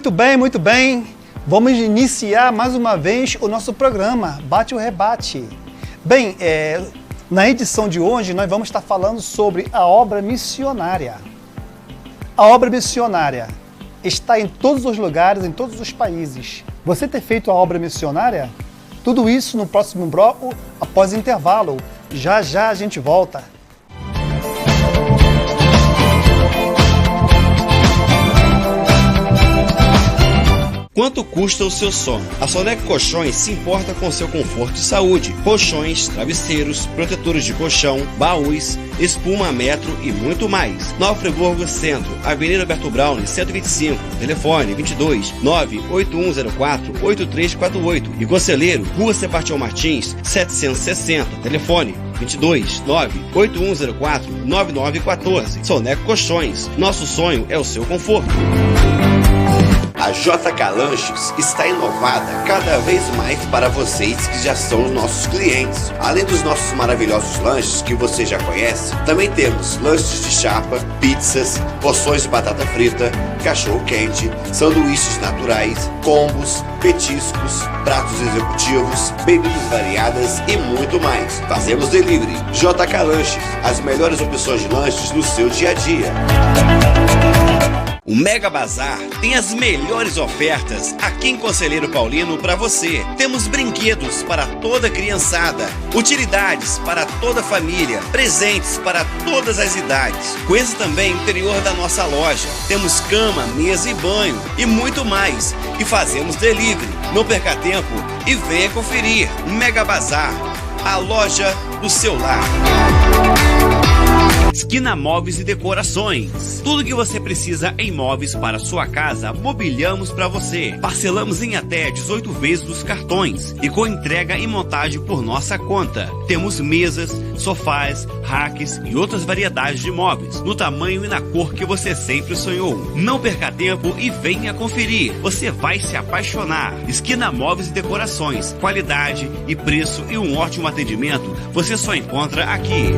Muito bem, muito bem. Vamos iniciar mais uma vez o nosso programa Bate ou Rebate. Bem, na edição de hoje nós vamos estar falando sobre a obra missionária. A obra missionária está em todos os lugares, em todos os países. Você ter feito a obra missionária? Tudo isso no próximo bloco, após o intervalo. Já já a gente volta. Quanto custa o seu sono? A Soneco Colchões se importa com seu conforto e saúde. Colchões, travesseiros, protetores de colchão, baús, espuma metro e muito mais. Nova Friburgo Centro, Avenida Alberto Braune, 125, telefone 22 98104 8348 e Conselheiro, Rua Sebastião Martins, 760, telefone 22 98104 9914. Soneco Colchões, nosso sonho é o seu conforto. A JK Lanches está inovada cada vez mais para vocês que já são os nossos clientes. Além dos nossos maravilhosos lanches que você já conhece, também temos lanches de chapa, pizzas, porções de batata frita, cachorro-quente, sanduíches naturais, combos, petiscos, pratos executivos, bebidas variadas e muito mais. Fazemos delivery. JK Lanches, as melhores opções de lanches no seu dia a dia. O Mega Bazar tem as melhores ofertas aqui em Conselheiro Paulino para você. Temos brinquedos para toda criançada, utilidades para toda a família, presentes para todas as idades. Conheça também o interior da nossa loja. Temos cama, mesa e banho e muito mais. E fazemos delivery. Não perca tempo e venha conferir. Mega Bazar, a loja do seu lar. Esquina Móveis e Decorações. Tudo que você precisa em móveis para sua casa, mobiliamos para você. Parcelamos em até 18 vezes dos cartões e com entrega e montagem por nossa conta. Temos mesas, sofás, racks e outras variedades de móveis, no tamanho e na cor que você sempre sonhou. Não perca tempo e venha conferir. Você vai se apaixonar. Esquina Móveis e Decorações. Qualidade e preço e um ótimo atendimento você só encontra aqui.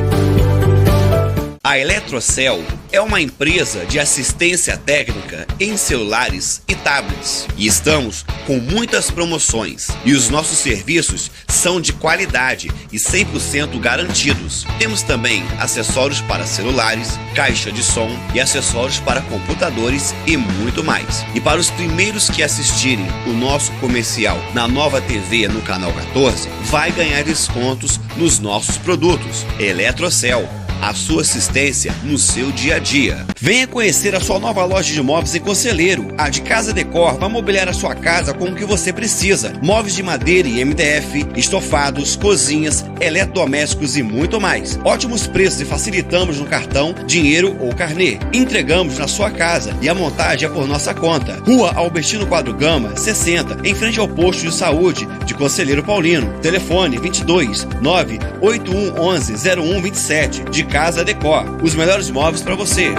A Eletrocel é uma empresa de assistência técnica em celulares e tablets e estamos com muitas promoções e os nossos serviços são de qualidade e 100% garantidos. Temos também acessórios para celulares, caixa de som e acessórios para computadores e muito mais. E para os primeiros que assistirem o nosso comercial na Nova TV no canal 14, vai ganhar descontos nos nossos produtos. Eletrocel, a sua assistência no seu dia a dia. Venha conhecer a sua nova loja de móveis em Conselheiro. A de Casa Decor vai mobiliar a sua casa com o que você precisa. Móveis de madeira e MDF, estofados, cozinhas, eletrodomésticos e muito mais. Ótimos preços e facilitamos no cartão, dinheiro ou carnê. Entregamos na sua casa e a montagem é por nossa conta. Rua Albertino Quadro Gama, 60, em frente ao posto de saúde de Conselheiro Paulino. Telefone 22 98111 0127. De Casa Decor, os melhores móveis para você.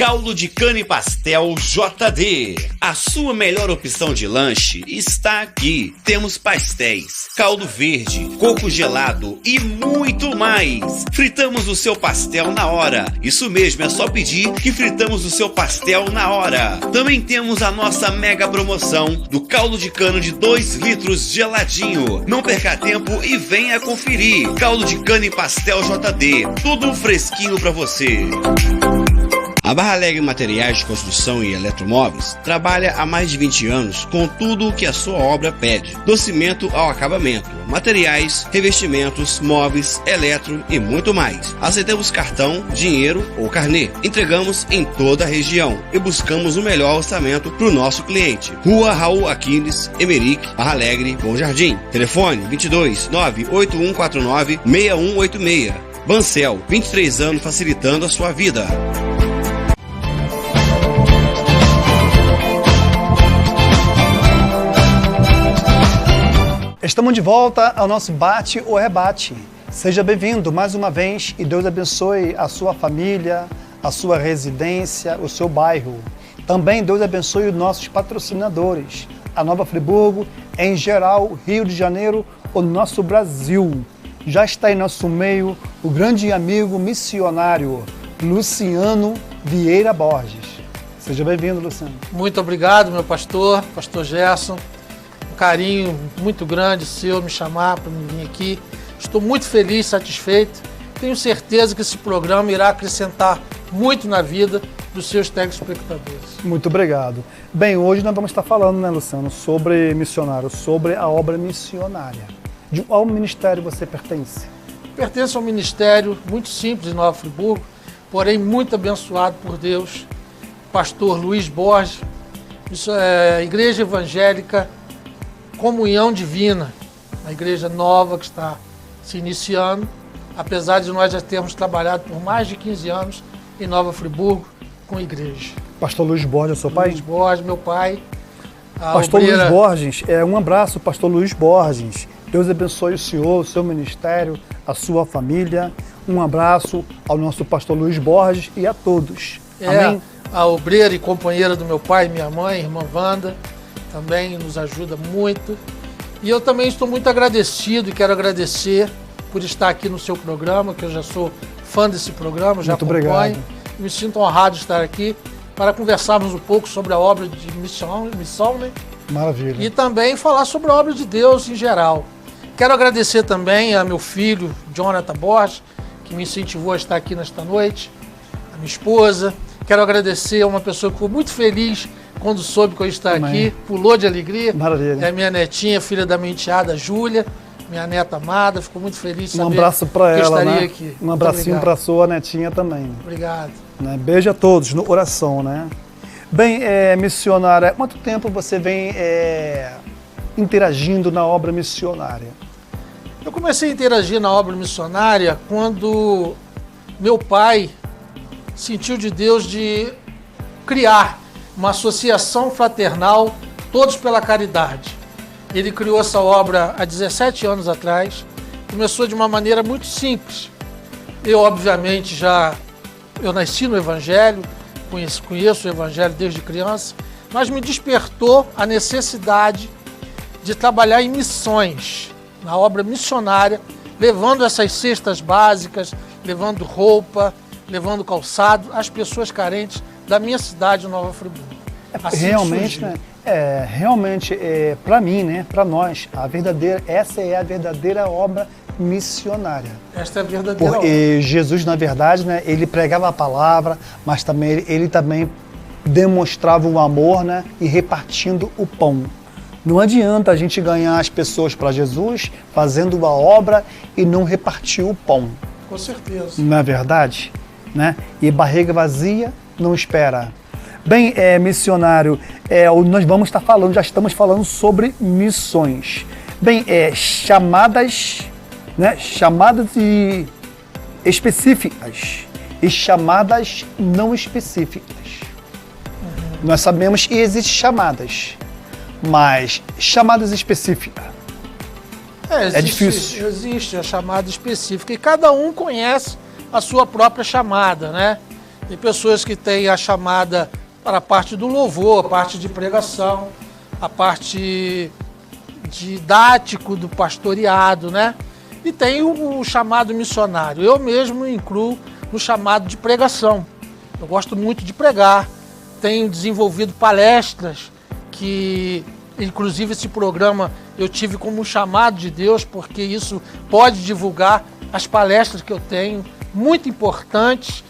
Caldo de cana e pastel JD. A sua melhor opção de lanche está aqui. Temos pastéis, caldo verde, coco gelado e muito mais. Fritamos o seu pastel na hora. Isso mesmo, é só pedir que fritamos o seu pastel na hora. Também temos a nossa mega promoção do caldo de cana de 2 litros geladinho. Não perca tempo e venha conferir. Caldo de cana e pastel JD. Tudo fresquinho para você. A Barra Alegre Materiais de Construção e Eletromóveis trabalha há mais de 20 anos com tudo o que a sua obra pede, do cimento ao acabamento, materiais, revestimentos, móveis, eletro e muito mais. Aceitamos cartão, dinheiro ou carnê. Entregamos em toda a região e buscamos o melhor orçamento para o nosso cliente. Rua Raul Aquiles, Emeric, Barra Alegre, Bom Jardim. Telefone 22 98149 6186. Bancel, 23 anos facilitando a sua vida. Estamos de volta ao nosso Bate ou Rebate. Seja bem-vindo mais uma vez e Deus abençoe a sua família, a sua residência, o seu bairro. Também Deus abençoe os nossos patrocinadores, a Nova Friburgo, em geral, Rio de Janeiro, o nosso Brasil. Já está em nosso meio o grande amigo missionário Luciano Vieira Borges. Seja bem-vindo, Luciano. Muito obrigado, meu pastor Gerson. Um carinho muito grande seu me chamar para vir aqui. Estou muito feliz, satisfeito. Tenho certeza que esse programa irá acrescentar muito na vida dos seus telespectadores. Muito obrigado. Bem, hoje nós vamos estar falando, né, Luciano, sobre missionário, sobre a obra missionária. De qual ministério você pertence? Pertenço a um ministério muito simples em Nova Friburgo, porém muito abençoado por Deus. Pastor Luiz Borges, isso é Igreja Evangélica Comunhão Divina, uma igreja nova que está se iniciando, apesar de nós já termos trabalhado por mais de 15 anos em Nova Friburgo com igreja. Pastor Luiz Borges, seu pai? Luiz Borges, meu pai. Pastor Luiz Borges, um abraço, Pastor Luiz Borges. Deus abençoe o senhor, o seu ministério, a sua família. Um abraço ao nosso pastor Luiz Borges e a todos. Amém? A obreira e companheira do meu pai, minha mãe, irmã Wanda, também nos ajuda muito. E eu também estou muito agradecido e quero agradecer por estar aqui no seu programa, que eu já sou fã desse programa, já acompanho. Obrigado. Me sinto honrado de estar aqui para conversarmos um pouco sobre a obra de missão, né? Maravilha. E também falar sobre a obra de Deus em geral. Quero agradecer também a meu filho, Jonathan Borges, que me incentivou a estar aqui nesta noite, a minha esposa. Quero agradecer a uma pessoa que ficou muito feliz quando soube que eu ia estar aqui, pulou de alegria. Maravilha. É a minha netinha, filha da minha enteada, Júlia, minha neta amada, ficou muito feliz de saber um abraço para ela, estaria né? aqui. Um abracinho para sua netinha também. Obrigado. Né? Beijo a todos, no coração, né? Bem, missionária, quanto tempo você vem interagindo na obra missionária? Eu comecei a interagir na obra missionária quando meu pai sentiu de Deus de criar uma associação fraternal, Todos pela Caridade. Ele criou essa obra há 17 anos atrás, começou de uma maneira muito simples. Eu, obviamente, eu nasci no Evangelho, conheço o Evangelho desde criança, mas me despertou a necessidade de trabalhar em missões, na obra missionária, levando essas cestas básicas, levando roupa, levando calçado às pessoas carentes da minha cidade, Nova Friburgo. Assim realmente, né? Realmente, para mim, né, para nós, essa é a verdadeira obra missionária. Esta é a verdadeira obra. Porque Jesus, na verdade, né, ele pregava a palavra, mas também ele também demonstrava o amor, né, e repartindo o pão. Não adianta a gente ganhar as pessoas para Jesus fazendo a obra e não repartir o pão. Com certeza. Não é verdade? Né? E barriga vazia não espera. Bem, missionário, nós vamos estar falando, já estamos falando sobre missões. Bem, chamadas, né? Chamadas específicas e chamadas não específicas. Nós sabemos que existem chamadas, mas chamadas específicas é difícil. Existe a chamada específica e cada um conhece a sua própria chamada, né? Tem pessoas que têm a chamada para a parte do louvor, a parte de pregação, a parte didático do pastoreado, né? E tem o chamado missionário. Eu mesmo me incluo no chamado de pregação. Eu gosto muito de pregar. Tenho desenvolvido palestras que, inclusive, esse programa eu tive como um chamado de Deus, porque isso pode divulgar as palestras que eu tenho, muito importantes,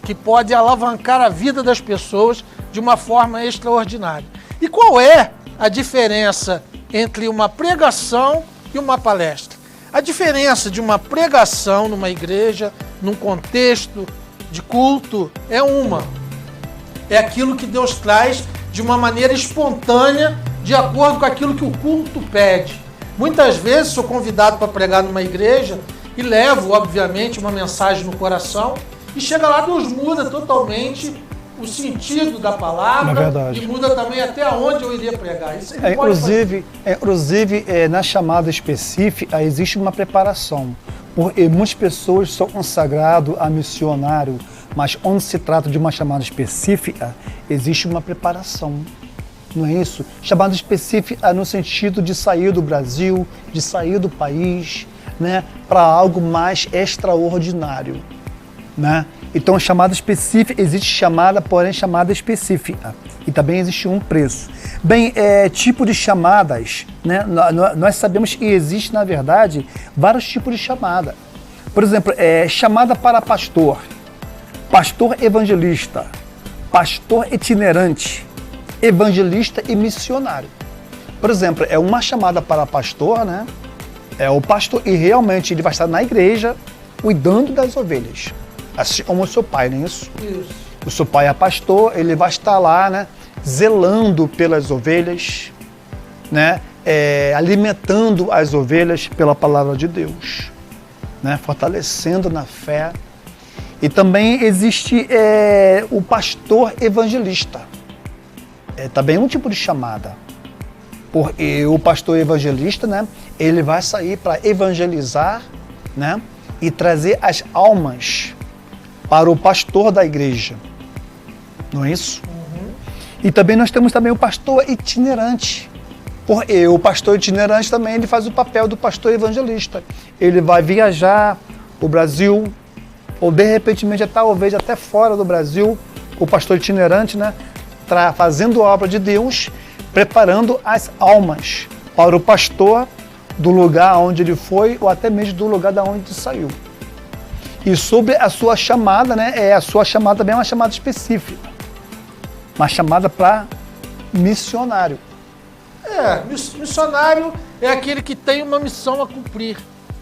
que pode alavancar a vida das pessoas de uma forma extraordinária. E qual é a diferença entre uma pregação e uma palestra? A diferença de uma pregação numa igreja, num contexto de culto, é aquilo que Deus traz de uma maneira espontânea, de acordo com aquilo que o culto pede. Muitas vezes sou convidado para pregar numa igreja e levo, obviamente, uma mensagem no coração e chega lá, Deus muda totalmente o sentido da palavra e muda também até onde eu iria pregar. Isso inclusive, na chamada específica, existe uma preparação. Porque muitas pessoas são consagradas a missionário, mas onde se trata de uma chamada específica, existe uma preparação. Não é isso? Chamada específica no sentido de sair do Brasil, de sair do país, né, para algo mais extraordinário. Né? Então, chamada específica, existe chamada, porém chamada específica. E também existe um preço. Bem, tipo de chamadas, né? Nós sabemos que existe, na verdade, vários tipos de chamada. Por exemplo, chamada para pastor, pastor evangelista, pastor itinerante, evangelista e missionário. Por exemplo, é uma chamada para pastor, né? É o pastor, e realmente ele vai estar na igreja cuidando das ovelhas. Assim como o seu pai, não é isso? Isso. O seu pai é pastor, ele vai estar lá, né? Zelando pelas ovelhas, né? Alimentando as ovelhas pela palavra de Deus, né? Fortalecendo na fé. E também existe o pastor evangelista. Também um tipo de chamada. Porque o pastor evangelista, né, ele vai sair para evangelizar, né, e trazer as almas para o pastor da igreja. Não é isso? Uhum. E também nós temos também o pastor itinerante. Porque o pastor itinerante também ele faz o papel do pastor evangelista. Ele vai viajar o Brasil, ou de repente talvez até fora do Brasil, o pastor itinerante, né, fazendo a obra de Deus, preparando as almas para o pastor do lugar onde ele foi ou até mesmo do lugar da onde ele saiu. E sobre a sua chamada, né, a sua chamada também é uma chamada específica, uma chamada para missionário. Missionário é aquele que tem uma missão a cumprir.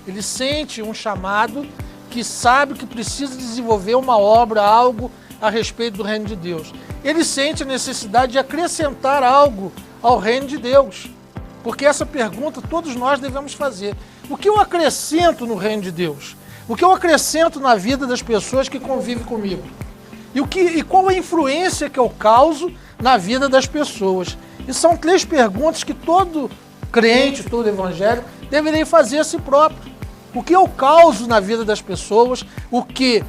Ele sente um chamado, que sabe que precisa desenvolver uma obra, algo a respeito do reino de Deus. Ele sente a necessidade de acrescentar algo ao reino de Deus. Porque essa pergunta todos nós devemos fazer. O que eu acrescento no reino de Deus? O que eu acrescento na vida das pessoas que convivem comigo? E qual a influência que eu causo na vida das pessoas? E são 3 perguntas que todo crente, todo evangélico deveria fazer a si próprio. O que eu causo na vida das pessoas? O que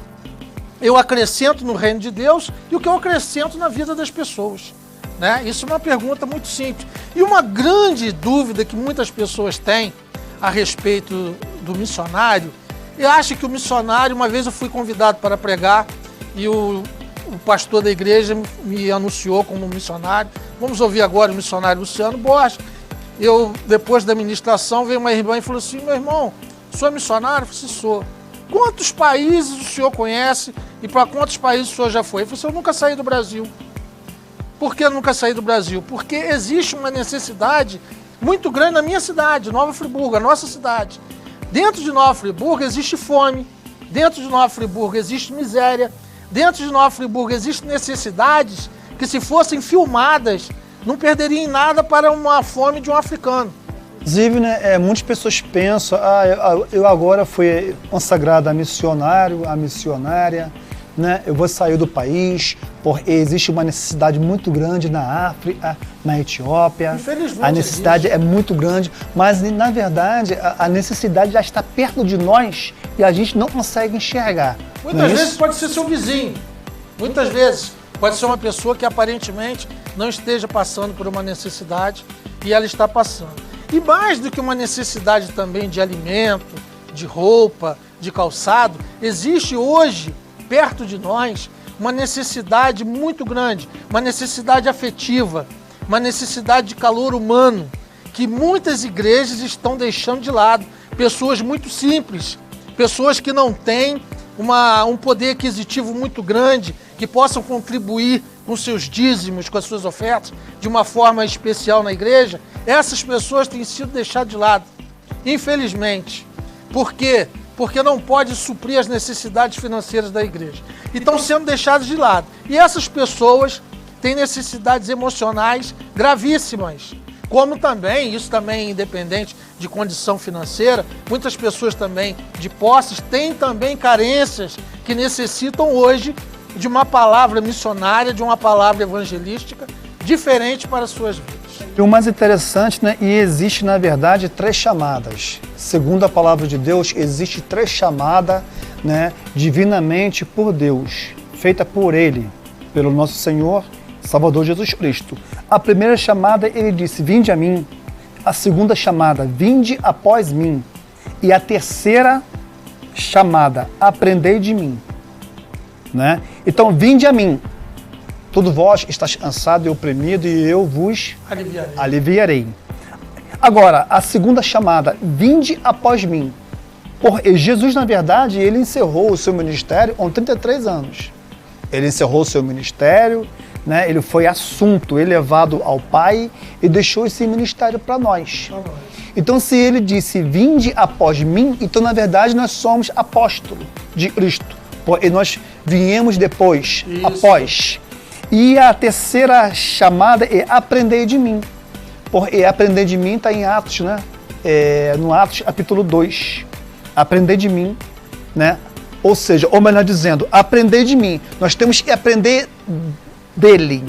eu acrescento no reino de Deus e o que eu acrescento na vida das pessoas, né? Isso é uma pergunta muito simples. E uma grande dúvida que muitas pessoas têm a respeito do missionário, eu acho que o missionário, uma vez eu fui convidado para pregar e o pastor da igreja me anunciou como missionário. Vamos ouvir agora o missionário Luciano Borges. Depois da ministração, veio uma irmã e falou assim: meu irmão, o senhor é missionário? Eu falei: sou. Quantos países o senhor conhece e para quantos países o senhor já foi? Eu falei: eu nunca saí do Brasil. Por que eu nunca saí do Brasil? Porque existe uma necessidade muito grande na minha cidade, Nova Friburgo, a nossa cidade. Dentro de Nova Friburgo existe fome, dentro de Nova Friburgo existe miséria, dentro de Nova Friburgo existem necessidades que, se fossem filmadas, não perderiam em nada para uma fome de um africano. Inclusive, né, muitas pessoas pensam, eu agora fui consagrado a missionário, a missionária, né, eu vou sair do país, porque existe uma necessidade muito grande na África, na Etiópia. Infelizmente, a necessidade é muito grande, mas na verdade a necessidade já está perto de nós e a gente não consegue enxergar. Muitas vezes pode ser seu vizinho, muitas vezes pode ser uma pessoa que aparentemente não esteja passando por uma necessidade e ela está passando. E mais do que uma necessidade também de alimento, de roupa, de calçado, existe hoje, perto de nós, uma necessidade muito grande, uma necessidade afetiva, uma necessidade de calor humano, que muitas igrejas estão deixando de lado. Pessoas muito simples, pessoas que não têm um poder aquisitivo muito grande, que possam contribuir com seus dízimos, com as suas ofertas, de uma forma especial na igreja. Essas pessoas têm sido deixadas de lado, infelizmente. Por quê? Porque não pode suprir as necessidades financeiras da igreja. E estão sendo deixadas de lado. E essas pessoas têm necessidades emocionais gravíssimas. Como também, isso também independente de condição financeira, muitas pessoas também de posses têm também carências que necessitam hoje de uma palavra missionária, de uma palavra evangelística diferente para as suas vidas. E o mais interessante, né, e existe na verdade 3 chamadas. Segundo a palavra de Deus, existe 3 chamadas, né, divinamente por Deus, feita por Ele, pelo nosso Senhor Salvador Jesus Cristo. A primeira chamada, ele disse: vinde a mim. A segunda chamada: vinde após mim. E a terceira chamada: aprendei de mim. né? Então, vinde a mim, todo vós estáis cansado e oprimido, e eu vos aliviarei. Agora, a segunda chamada, vinde após mim. Jesus, na verdade, ele encerrou o seu ministério com 33 anos. Ele encerrou o seu ministério, né? Ele foi assunto, elevado ao Pai e deixou esse ministério para nós. Então, se ele disse, vinde após mim, então, na verdade, nós somos apóstolos de Cristo. E nós viemos depois, após. E a terceira chamada é aprender de mim. E aprender de mim está em Atos, né? No Atos, capítulo 2. Aprender de mim, né? Ou seja, ou melhor dizendo, aprender de mim. Nós temos que aprender dele.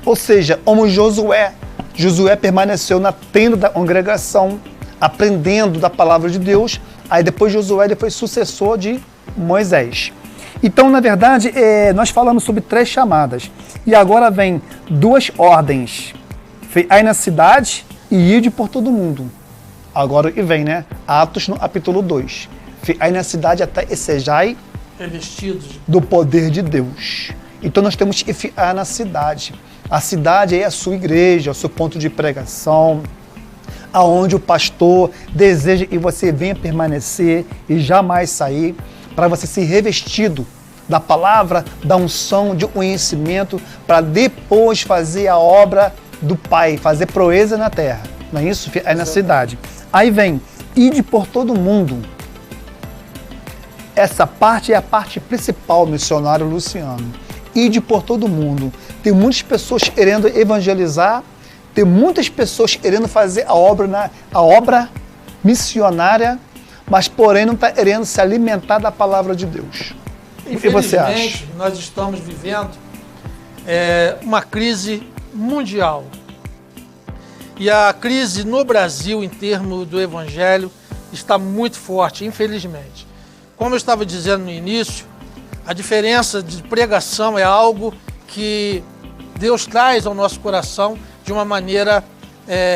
Ou seja, como Josué. Josué permaneceu na tenda da congregação, aprendendo da palavra de Deus. Aí depois Josué ele foi sucessor de Moisés. Então, na verdade, nós falamos sobre 3 chamadas. E agora vem 2 ordens. Aí na cidade e ide por todo mundo. Agora e vem, né? Atos no capítulo 2. Aí na cidade até sejai revestidos do poder de Deus. Então nós temos que ficar na cidade. A cidade é a sua igreja, o seu ponto de pregação, aonde o pastor deseja que você venha permanecer e jamais sair, para você ser revestido da palavra, da unção, de conhecimento, para depois fazer a obra do Pai, fazer proeza na terra. Não é isso? É na cidade. Aí vem, ide por todo mundo. Essa parte é a parte principal, missionário Luciano. Ide por todo mundo. Tem muitas pessoas querendo evangelizar, tem muitas pessoas querendo fazer a obra missionária, mas porém não está querendo se alimentar da palavra de Deus. O que você acha? Nós estamos vivendo uma crise mundial. E a crise no Brasil, em termos do evangelho, está muito forte, infelizmente. Como eu estava dizendo no início, a diferença de pregação é algo que Deus traz ao nosso coração de uma maneira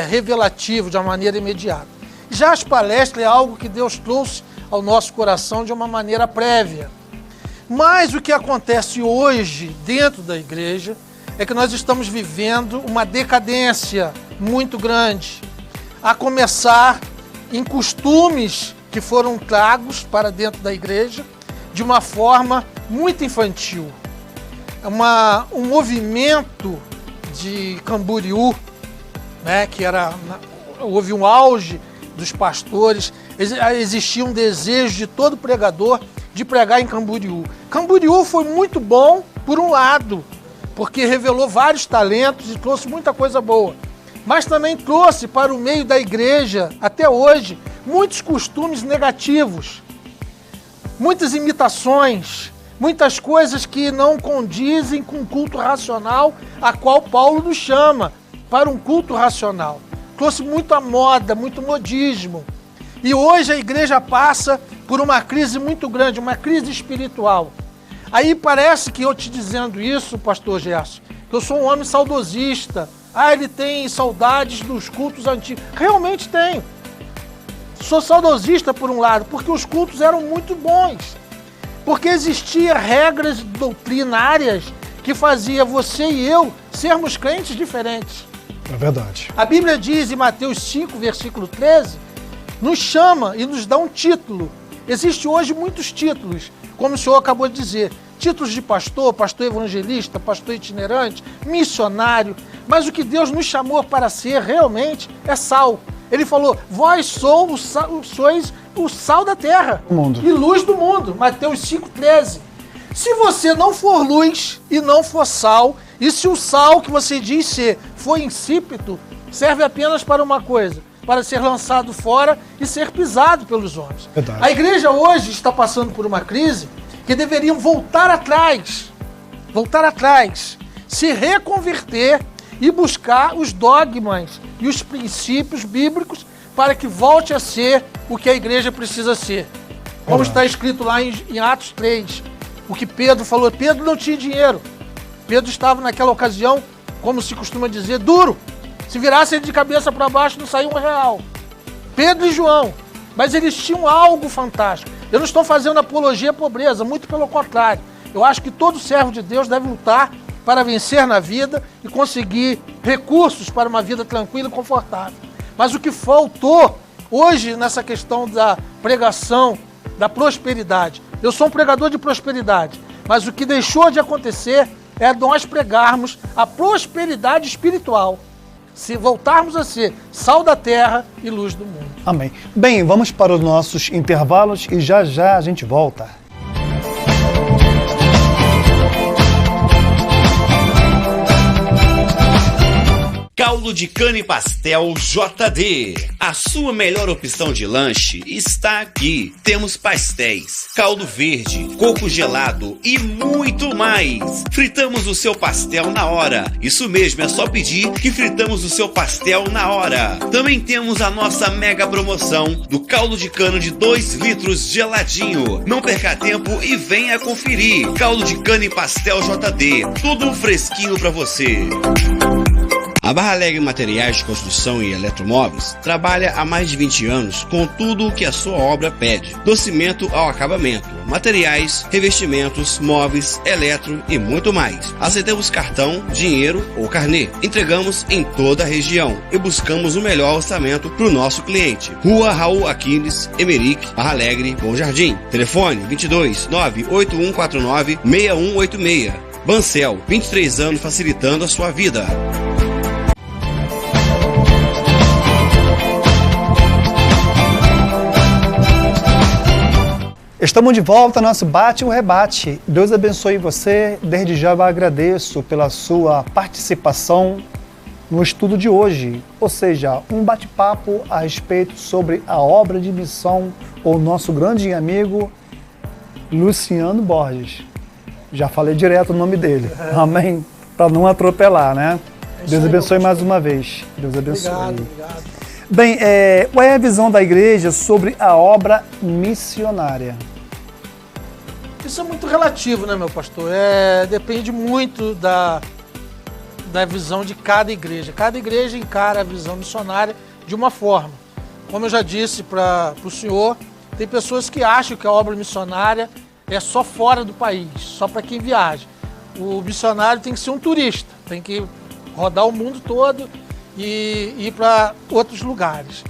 revelativa, de uma maneira imediata. Já as palestras é algo que Deus trouxe ao nosso coração de uma maneira prévia. Mas o que acontece hoje dentro da igreja é que nós estamos vivendo uma decadência muito grande, a começar em costumes que foram tragos para dentro da igreja de uma forma muito infantil. Um movimento de Camboriú, né, que houve um auge dos pastores, existia um desejo de todo pregador de pregar em Camboriú. Camboriú foi muito bom, por um lado, porque revelou vários talentos e trouxe muita coisa boa. Mas também trouxe para o meio da igreja, até hoje, muitos costumes negativos, muitas imitações, muitas coisas que não condizem com o culto racional, a qual Paulo nos chama para um culto racional. Trouxe muita moda, muito modismo. E hoje a igreja passa por uma crise muito grande, uma crise espiritual. Aí parece que eu te dizendo isso, pastor Gerson, que eu sou um homem saudosista. Ele tem saudades dos cultos antigos. Realmente tenho. Sou saudosista por um lado, porque os cultos eram muito bons. Porque existiam regras doutrinárias que fazia você e eu sermos crentes diferentes. É verdade. A Bíblia diz em Mateus 5, versículo 13, nos chama e nos dá um título. Existem hoje muitos títulos, como o senhor acabou de dizer. Títulos de pastor, pastor evangelista, pastor itinerante, missionário. Mas o que Deus nos chamou para ser realmente é sal. Ele falou, vós sois o sal da terra e luz do mundo. Mateus 5,13. Se você não for luz e não for sal, e se o sal que você diz ser for insípido, serve apenas para uma coisa, para ser lançado fora e ser pisado pelos homens. Verdade. A igreja hoje está passando por uma crise que deveriam voltar atrás, se reconverter e buscar os dogmas e os princípios bíblicos para que volte a ser o que a igreja precisa ser. Como está escrito lá em Atos 3, o que Pedro falou. Pedro não tinha dinheiro. Pedro estava naquela ocasião, como se costuma dizer, duro. Se virasse ele de cabeça para baixo, não saía R$1. Pedro e João. Mas eles tinham algo fantástico. Eu não estou fazendo apologia à pobreza, muito pelo contrário. Eu acho que todo servo de Deus deve lutar para vencer na vida e conseguir recursos para uma vida tranquila e confortável. Mas o que faltou hoje nessa questão da pregação, da prosperidade, eu sou um pregador de prosperidade, mas o que deixou de acontecer é nós pregarmos a prosperidade espiritual. Se voltarmos a ser sal da terra e luz do mundo. Amém. Bem, vamos para os nossos intervalos e já já a gente volta. Caldo de cana e pastel JD. A sua melhor opção de lanche está aqui. Temos pastéis, caldo verde, coco gelado e muito mais. Fritamos o seu pastel na hora. Isso mesmo, é só pedir que fritamos o seu pastel na hora. Também temos a nossa mega promoção do caldo de cana de 2 litros geladinho. Não perca tempo e venha conferir. Caldo de cana e pastel JD. Tudo fresquinho para você. A Barra Alegre Materiais de Construção e Eletromóveis trabalha há mais de 20 anos com tudo o que a sua obra pede, do cimento ao acabamento, materiais, revestimentos, móveis, eletro e muito mais. Aceitamos cartão, dinheiro ou carnê. Entregamos em toda a região e buscamos o melhor orçamento para o nosso cliente. Rua Raul Aquiles, Emeric, Barra Alegre, Bom Jardim. Telefone 22 98149 6186. Bancel, 23 anos facilitando a sua vida. Estamos de volta ao nosso Bate o Rebate. Deus abençoe você. Desde já eu agradeço pela sua participação no estudo de hoje. Ou seja, um bate-papo a respeito sobre a obra de missão ou nosso grande amigo Luciano Borges. Já falei direto o nome dele. Amém? Para não atropelar, né? Deus abençoe mais uma vez. Deus abençoe. Obrigado. Bem, qual é a visão da igreja sobre a obra missionária? Isso é muito relativo, né, meu pastor? Depende muito da visão de cada igreja. Cada igreja encara a visão missionária de uma forma. Como eu já disse para o senhor, tem pessoas que acham que a obra missionária é só fora do país, só para quem viaja. O missionário tem que ser um turista, tem que rodar o mundo todo e ir para outros lugares.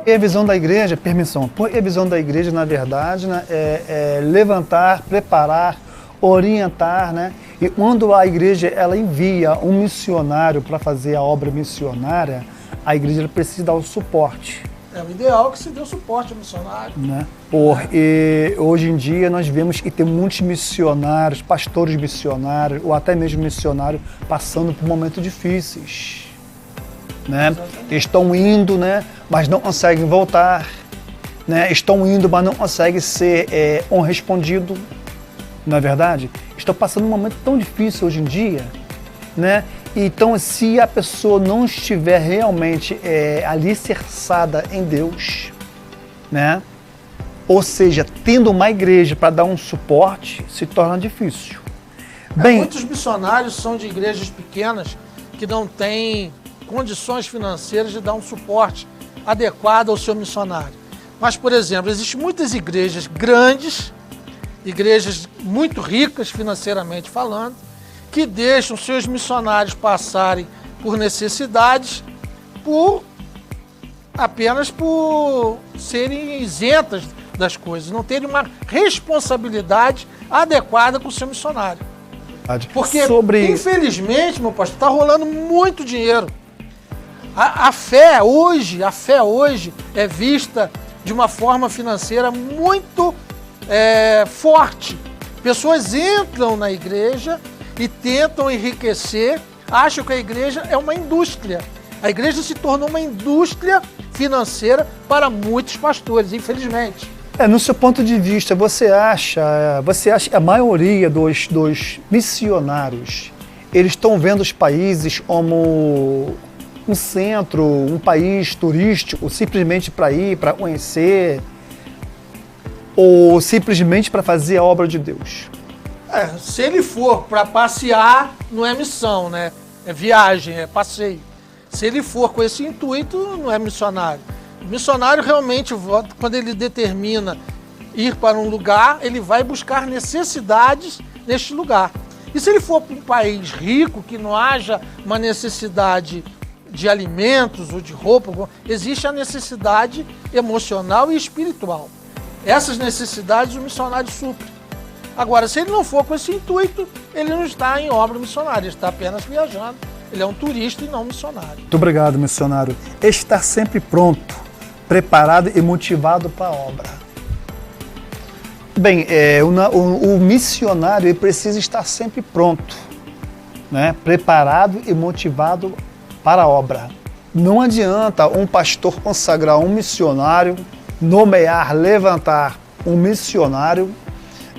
E a visão da igreja, permissão, a visão da igreja, na verdade, né, é levantar, preparar, orientar, né? E quando a igreja ela envia um missionário para fazer a obra missionária, a igreja precisa dar o suporte. É o ideal que se dê o suporte ao missionário. Né? E hoje em dia nós vemos que tem muitos missionários, pastores missionários, ou até mesmo missionários, passando por momentos difíceis. Né? Estão indo, né? Mas não conseguem voltar. Né? Estão indo, mas não conseguem ser correspondido. Não é verdade? Estão passando um momento tão difícil hoje em dia. Né? Então, se a pessoa não estiver realmente alicerçada em Deus, né? Ou seja, tendo uma igreja para dar um suporte, se torna difícil. Bem, muitos missionários são de igrejas pequenas que não têm condições financeiras de dar um suporte adequado ao seu missionário. Mas, por exemplo, existem muitas igrejas grandes, igrejas muito ricas financeiramente falando, que deixam seus missionários passarem por necessidades apenas por serem isentas das coisas, não terem uma responsabilidade adequada com o seu missionário. Porque, infelizmente, meu pastor, está rolando muito dinheiro. A fé hoje é vista de uma forma financeira muito forte. Pessoas entram na igreja e tentam enriquecer, acham que a igreja é uma indústria. A igreja se tornou uma indústria financeira para muitos pastores, infelizmente. No seu ponto de vista, você acha que a maioria dos missionários, eles estão vendo os países como um centro, um país turístico, simplesmente para ir, para conhecer, ou simplesmente para fazer a obra de Deus? Se ele for para passear, não é missão, né? É viagem, é passeio. Se ele for com esse intuito, não é missionário. O missionário realmente, quando ele determina ir para um lugar, ele vai buscar necessidades neste lugar. E se ele for para um país rico, que não haja uma necessidade de alimentos ou de roupa, existe a necessidade emocional e espiritual. Essas necessidades o missionário supre. Agora, se ele não for com esse intuito, ele não está em obra missionária, ele está apenas viajando. Ele é um turista e não um missionário. Muito obrigado, missionário. Estar sempre pronto, preparado e motivado para a obra. Bem, o missionário ele precisa estar sempre pronto, né? Preparado e motivado para a obra. Não adianta um pastor consagrar um missionário, nomear, levantar um missionário,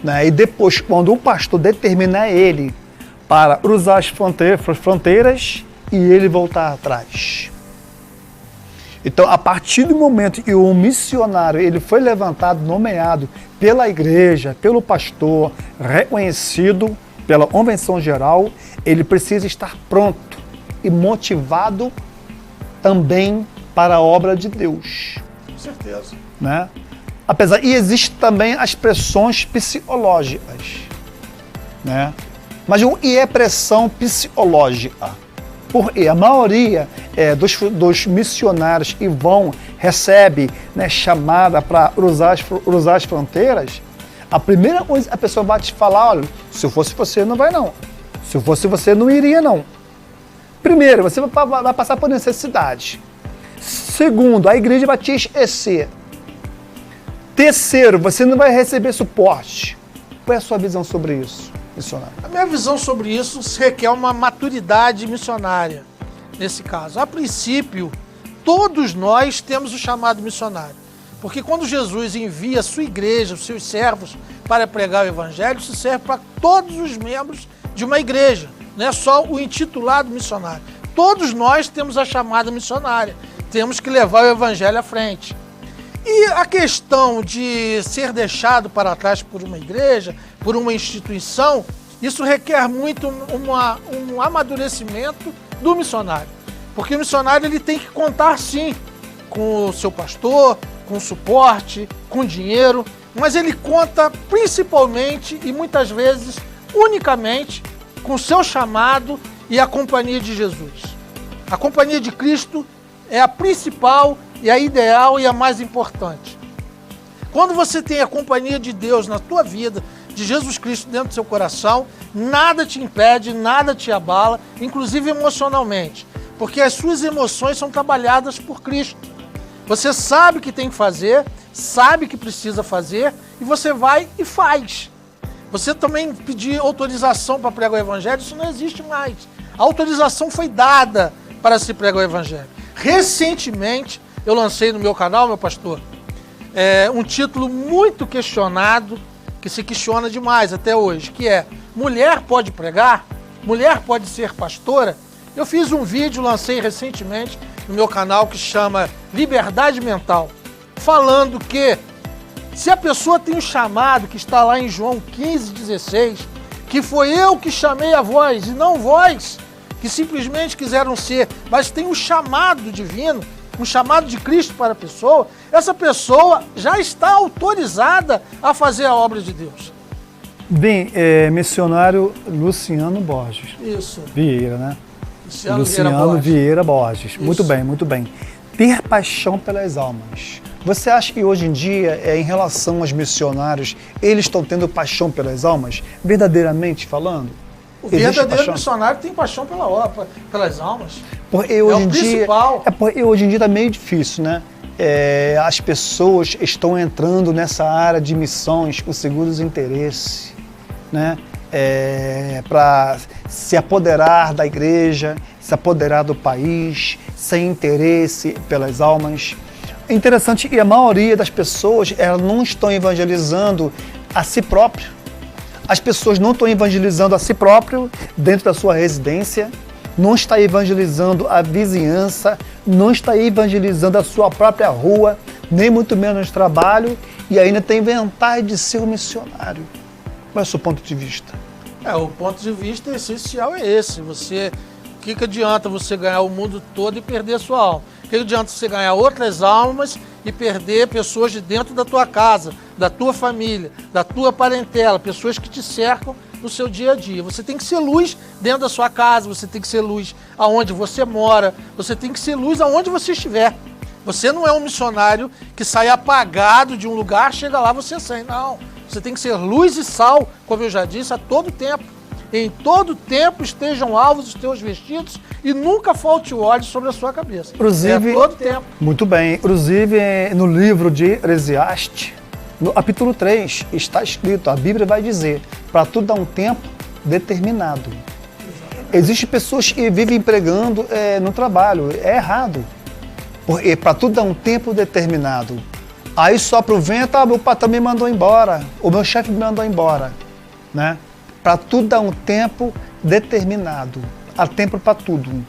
né? E depois, quando o pastor determinar ele para cruzar as fronteiras e ele voltar atrás. Então, a partir do momento que o missionário ele foi levantado, nomeado pela igreja, pelo pastor, reconhecido pela convenção geral, ele precisa estar pronto e motivado também para a obra de Deus. Com certeza. Né? E existem também as pressões psicológicas. Né? Mas o que é pressão psicológica? Porque a maioria dos missionários que recebe, né, chamada para cruzar as fronteiras, a primeira coisa a pessoa vai te falar, olha, se eu fosse você, não vai não. Se eu fosse você, não iria não. Primeiro, você vai passar por necessidade. Segundo, a igreja vai te esquecer. Terceiro, você não vai receber suporte. Qual é a sua visão sobre isso, missionário? A minha visão sobre isso requer uma maturidade missionária, nesse caso. A princípio, todos nós temos o chamado missionário. Porque quando Jesus envia a sua igreja, os seus servos, para pregar o evangelho, isso serve para todos os membros de uma igreja. Não é só o intitulado missionário. Todos nós temos a chamada missionária. Temos que levar o evangelho à frente. E a questão de ser deixado para trás por uma igreja, por uma instituição, isso requer muito um amadurecimento do missionário. Porque o missionário ele tem que contar, sim, com o seu pastor, com suporte, com dinheiro, mas ele conta principalmente e muitas vezes unicamente com o seu chamado e a companhia de Jesus. A companhia de Cristo é a principal e a ideal e a mais importante. Quando você tem a companhia de Deus na tua vida, de Jesus Cristo dentro do seu coração, nada te impede, nada te abala, inclusive emocionalmente, porque as suas emoções são trabalhadas por Cristo. Você sabe o que tem que fazer, sabe o que precisa fazer e você vai e faz. Você também pedir autorização para pregar o evangelho, isso não existe mais. A autorização foi dada para se pregar o evangelho. Recentemente, eu lancei no meu canal, meu pastor, um título muito questionado, que se questiona demais até hoje, que é: mulher pode pregar? Mulher pode ser pastora? Eu fiz um vídeo, lancei recentemente no meu canal, que chama Liberdade Mental, falando que se a pessoa tem um chamado, que está lá em João 15,16, que foi eu que chamei a vós, e não vós, que simplesmente quiseram ser, mas tem um chamado divino, um chamado de Cristo para a pessoa, essa pessoa já está autorizada a fazer a obra de Deus. Bem, missionário Luciano Borges. Isso. Vieira, né? Luciano Vieira Borges. Isso. Muito bem, muito bem. Ter paixão pelas almas. Você acha que hoje em dia, em relação aos missionários, eles estão tendo paixão pelas almas? Verdadeiramente falando? O verdadeiro missionário tem paixão pela obra, pelas almas. Porque hoje o principal. Porque hoje em dia está meio difícil, né? As pessoas estão entrando nessa área de missões com seguros interesses, né? Para se apoderar da igreja, se apoderar do país, sem interesse pelas almas. É interessante que a maioria das pessoas elas não estão evangelizando a si próprio. As pessoas não estão evangelizando a si próprio dentro da sua residência, não está evangelizando a vizinhança, não está evangelizando a sua própria rua, nem muito menos trabalho, e ainda tem vontade de ser um missionário. Qual é o seu ponto de vista? O ponto de vista essencial é esse. O que adianta você ganhar o mundo todo e perder a sua alma? O que adianta você ganhar outras almas e perder pessoas de dentro da tua casa, da tua família, da tua parentela, pessoas que te cercam no seu dia a dia. Você tem que ser luz dentro da sua casa, você tem que ser luz aonde você mora, você tem que ser luz aonde você estiver. Você não é um missionário que sai apagado de um lugar, chega lá, você sai. Não, você tem que ser luz e sal, como eu já disse, a todo tempo. Em todo tempo estejam alvos os teus vestidos e nunca falte o óleo sobre a sua cabeça. Inclusive, a todo tempo. Muito bem. Inclusive, no livro de Eclesiastes, no capítulo 3, está escrito, a Bíblia vai dizer, para tudo há um tempo determinado. Existem pessoas que vivem empregando no trabalho, é errado. Porque para tudo há um tempo determinado. Aí sopra o vento, meu patrão me mandou embora, o meu chefe me mandou embora, né? Para tudo há um tempo determinado. Há tempo para tudo.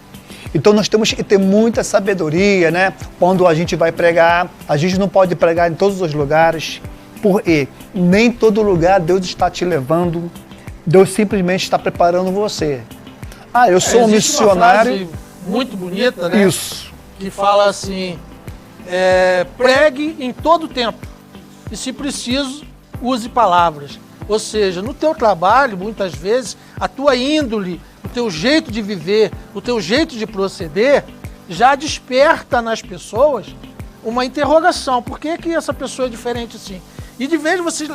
Então nós temos que ter muita sabedoria, né? Quando a gente vai pregar, a gente não pode pregar em todos os lugares, porque nem todo lugar Deus está te levando, Deus simplesmente está preparando você. Ah, eu sou um missionário. Uma frase muito bonita, né? Isso. Que fala assim, pregue em todo tempo e, se preciso, use palavras. Ou seja, no teu trabalho, muitas vezes, a tua índole, o teu jeito de viver, o teu jeito de proceder, já desperta nas pessoas uma interrogação. Por que que essa pessoa é diferente assim? E de vez de você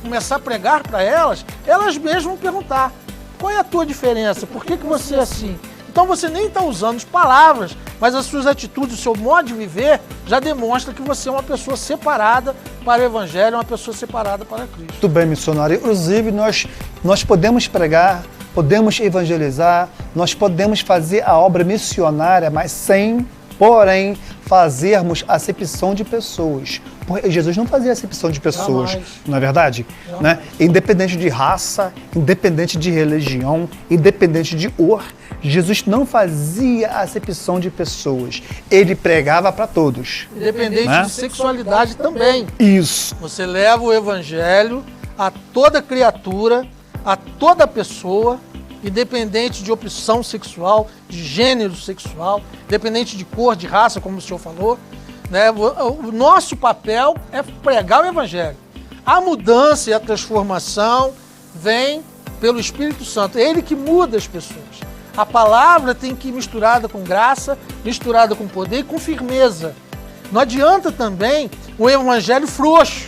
começar a pregar para elas, elas mesmas vão perguntar, qual é a tua diferença? Por que que você é assim? Então você nem está usando as palavras, mas as suas atitudes, o seu modo de viver já demonstra que você é uma pessoa separada para o Evangelho, uma pessoa separada para Cristo. Muito bem, missionário. Inclusive, nós podemos pregar, podemos evangelizar, nós podemos fazer a obra missionária, mas sem, porém, fazermos acepção de pessoas. Porque Jesus não fazia acepção de pessoas, Jamais. Não é verdade? Né? Independente de raça, independente de religião, independente de cor, Jesus não fazia acepção de pessoas. Ele pregava para todos. Independente né? de sexualidade também. Isso. Você leva o Evangelho a toda criatura, a toda pessoa, independente de opção sexual, de gênero sexual, independente de cor, de raça, como o senhor falou. Né? O nosso papel é pregar o Evangelho. A mudança e a transformação vem pelo Espírito Santo. É Ele que muda as pessoas. A palavra tem que ir misturada com graça, misturada com poder e com firmeza. Não adianta também o Evangelho frouxo.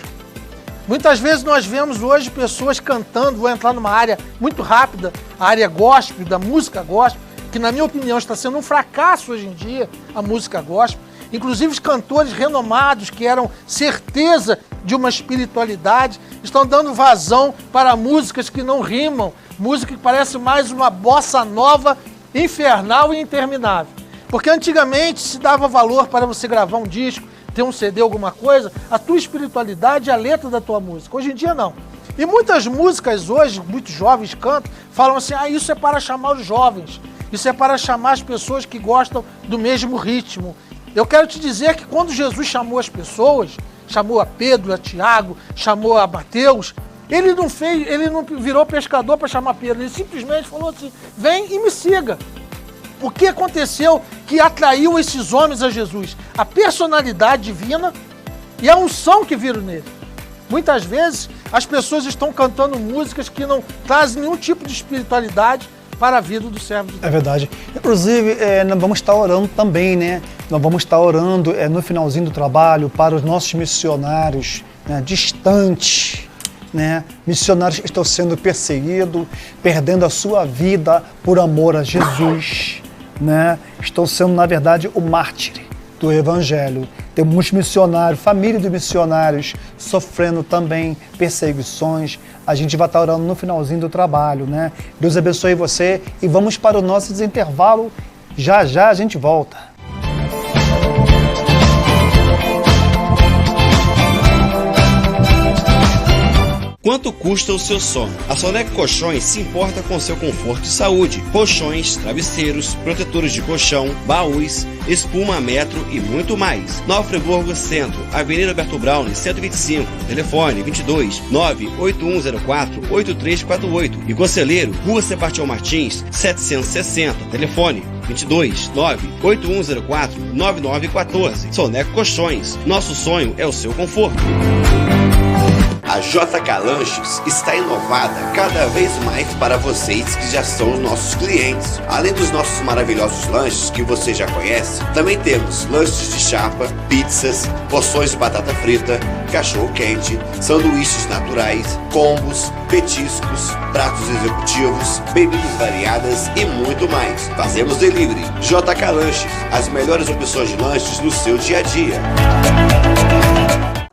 Muitas vezes nós vemos hoje pessoas cantando, vou entrar numa área muito rápida, a área gospel, da música gospel, que na minha opinião está sendo um fracasso hoje em dia, a música gospel. Inclusive os cantores renomados, que eram certeza de uma espiritualidade, estão dando vazão para músicas que não rimam, música que parece mais uma bossa nova, infernal e interminável. Porque antigamente se dava valor para você gravar um disco, ter um CD, alguma coisa, a tua espiritualidade e a letra da tua música. Hoje em dia não. E muitas músicas hoje, muitos jovens cantam, falam assim, isso é para chamar os jovens, isso é para chamar as pessoas que gostam do mesmo ritmo. Eu quero te dizer que quando Jesus chamou as pessoas, chamou a Pedro, a Tiago, chamou a Mateus, ele não virou pescador para chamar Pedro, ele simplesmente falou assim, vem e me siga. O que aconteceu que atraiu esses homens a Jesus? A personalidade divina e a unção que viram nele. Muitas vezes as pessoas estão cantando músicas que não trazem nenhum tipo de espiritualidade para a vida do servo de Deus. É verdade. Inclusive, nós vamos estar orando também, né? Nós vamos estar orando no finalzinho do trabalho para os nossos missionários, né, distantes, né? Missionários que estão sendo perseguidos, perdendo a sua vida por amor a Jesus, né? Estão sendo, na verdade, o mártir do Evangelho. Temos muitos missionários, família de missionários sofrendo também perseguições. A gente vai estar orando no finalzinho do trabalho, né? Deus abençoe você e vamos para o nosso desintervalo. Já já a gente volta. Quanto custa o seu sono? A Soneca Colchões se importa com seu conforto e saúde. Colchões, travesseiros, protetores de colchão, baús, espuma metro e muito mais. Nova Friburgo Centro, Avenida Alberto Brown, 125, telefone 22 98104 8348 e Conselheiro, Rua Sebastião Martins, 760, telefone 22 98104 9914. Soneca Colchões, nosso sonho é o seu conforto. A JK Lanches está inovada cada vez mais para vocês que já são os nossos clientes. Além dos nossos maravilhosos lanches que você já conhece, também temos lanches de chapa, pizzas, porções de batata frita, cachorro-quente, sanduíches naturais, combos, petiscos, pratos executivos, bebidas variadas e muito mais. Fazemos delivery. JK Lanches, as melhores opções de lanches no seu dia a dia.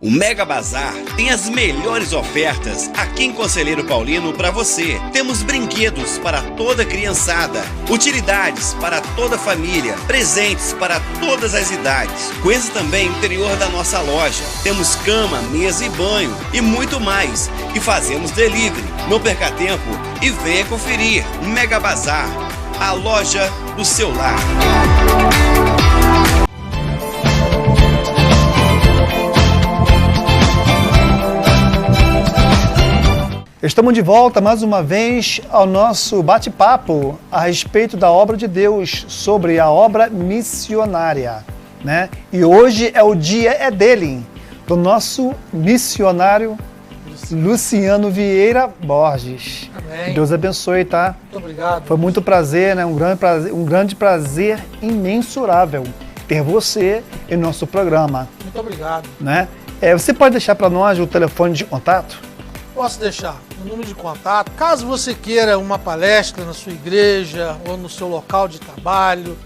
O Mega Bazar tem as melhores ofertas aqui em Conselheiro Paulino para você. Temos brinquedos para toda criançada, utilidades para toda família, presentes para todas as idades. Conheça também o interior da nossa loja. Temos cama, mesa e banho e muito mais. E fazemos delivery. Não perca tempo e venha conferir. Mega Bazar, a loja do seu lar. Estamos de volta mais uma vez ao nosso bate-papo a respeito da obra de Deus, sobre a obra missionária, né? E hoje é o dia dele, do nosso missionário Luciano Vieira Borges. Amém. Deus abençoe, tá? Muito obrigado. Foi muito prazer, né? Um grande prazer imensurável ter você em nosso programa. Muito obrigado. Né? Você pode deixar para nós o telefone de contato? Posso deixar o número de contato. Caso você queira uma palestra na sua igreja ou no seu local de trabalho,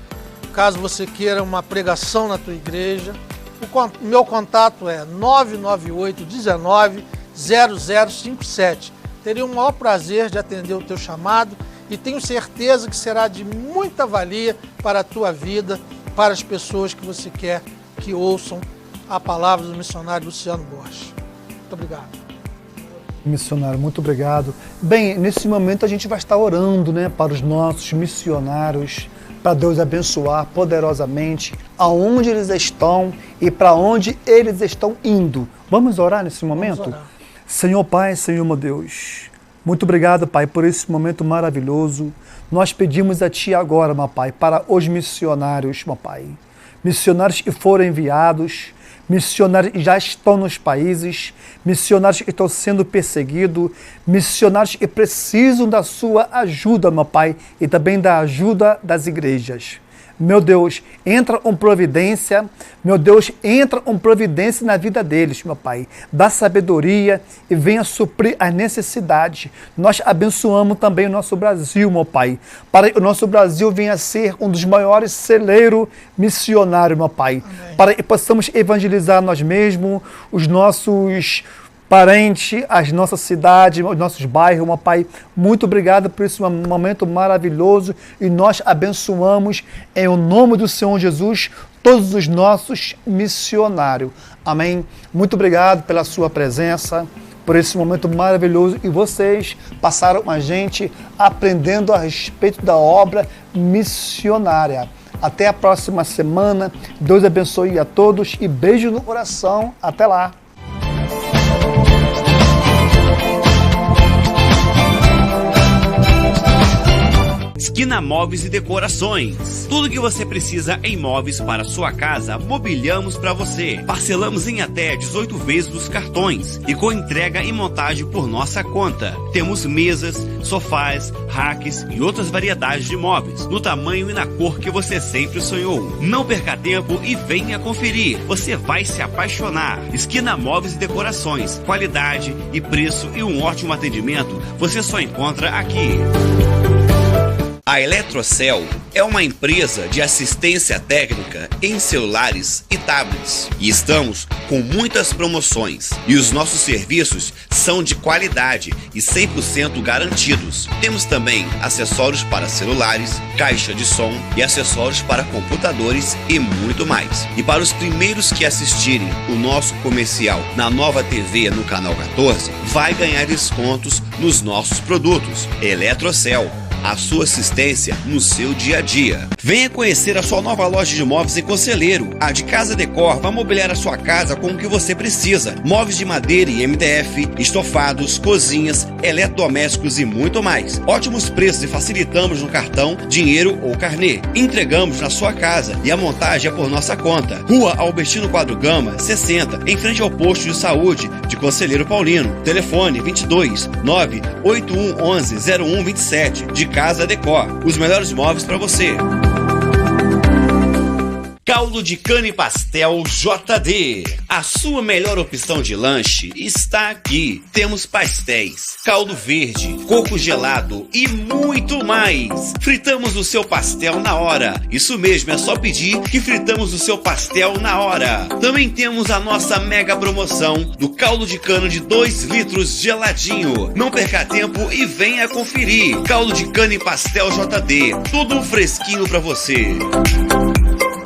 caso você queira uma pregação na tua igreja, o meu contato é 998 19 0057. Teria o maior prazer de atender o teu chamado e tenho certeza que será de muita valia para a tua vida, para as pessoas que você quer que ouçam a palavra do missionário Luciano Borges. Muito obrigado. Missionário, muito obrigado. Bem, nesse momento a gente vai estar orando, né, para os nossos missionários, para Deus abençoar poderosamente aonde eles estão e para onde eles estão indo. Vamos orar nesse momento? Vamos orar. Senhor Pai, Senhor meu Deus, muito obrigado, Pai, por esse momento maravilhoso. Nós pedimos a Ti agora, meu Pai, para os missionários, meu Pai. Missionários que foram enviados, missionários que já estão nos países, missionários que estão sendo perseguidos, missionários que precisam da sua ajuda, meu Pai, e também da ajuda das igrejas. Meu Deus, entra com providência, meu Deus, entra com providência na vida deles, meu Pai. Dá sabedoria e venha suprir as necessidades. Nós abençoamos também o nosso Brasil, meu Pai, para que o nosso Brasil venha a ser um dos maiores celeiros missionários, meu Pai. Amém. Para que possamos evangelizar nós mesmos, os nossos parente, as nossas cidades, os nossos bairros, meu Pai, muito obrigado por esse momento maravilhoso e nós abençoamos em o nome do Senhor Jesus todos os nossos missionários. Amém? Muito obrigado pela sua presença, por esse momento maravilhoso e vocês passaram com a gente aprendendo a respeito da obra missionária. Até a próxima semana. Deus abençoe a todos e beijo no coração. Até lá. Esquina Móveis e Decorações. Tudo que você precisa em móveis para sua casa, mobiliamos para você. Parcelamos em até 18 vezes dos cartões e com entrega e montagem por nossa conta. Temos mesas, sofás, racks e outras variedades de móveis, no tamanho e na cor que você sempre sonhou. Não perca tempo e venha conferir. Você vai se apaixonar. Esquina Móveis e Decorações. Qualidade e preço e um ótimo atendimento você só encontra aqui. A Eletrocel é uma empresa de assistência técnica em celulares e tablets e estamos com muitas promoções e os nossos serviços são de qualidade e 100% garantidos. Temos também acessórios para celulares, caixa de som e acessórios para computadores e muito mais. E para os primeiros que assistirem o nosso comercial na Nova TV no canal 14, vai ganhar descontos nos nossos produtos. Eletrocel, a sua assistência no seu dia a dia. Venha conhecer a sua nova loja de móveis em Conselheiro. A de Casa Decor vai mobiliar a sua casa com o que você precisa. Móveis de madeira e MDF, estofados, cozinhas, eletrodomésticos e muito mais. Ótimos preços e facilitamos no cartão, dinheiro ou carnê. Entregamos na sua casa e a montagem é por nossa conta. Rua Albertino Quadro Gama, 60, em frente ao posto de saúde de Conselheiro Paulino. Telefone 22 981 11 0127, de Casa Decor. Os melhores móveis para você. Caldo de cana e pastel JD. A sua melhor opção de lanche está aqui. Temos pastéis, caldo verde, coco gelado e muito mais. Fritamos o seu pastel na hora. Isso mesmo, é só pedir que fritamos o seu pastel na hora. Também temos a nossa mega promoção do caldo de cana de 2 litros geladinho. Não perca tempo e venha conferir. Caldo de cana e pastel JD. Tudo fresquinho para você.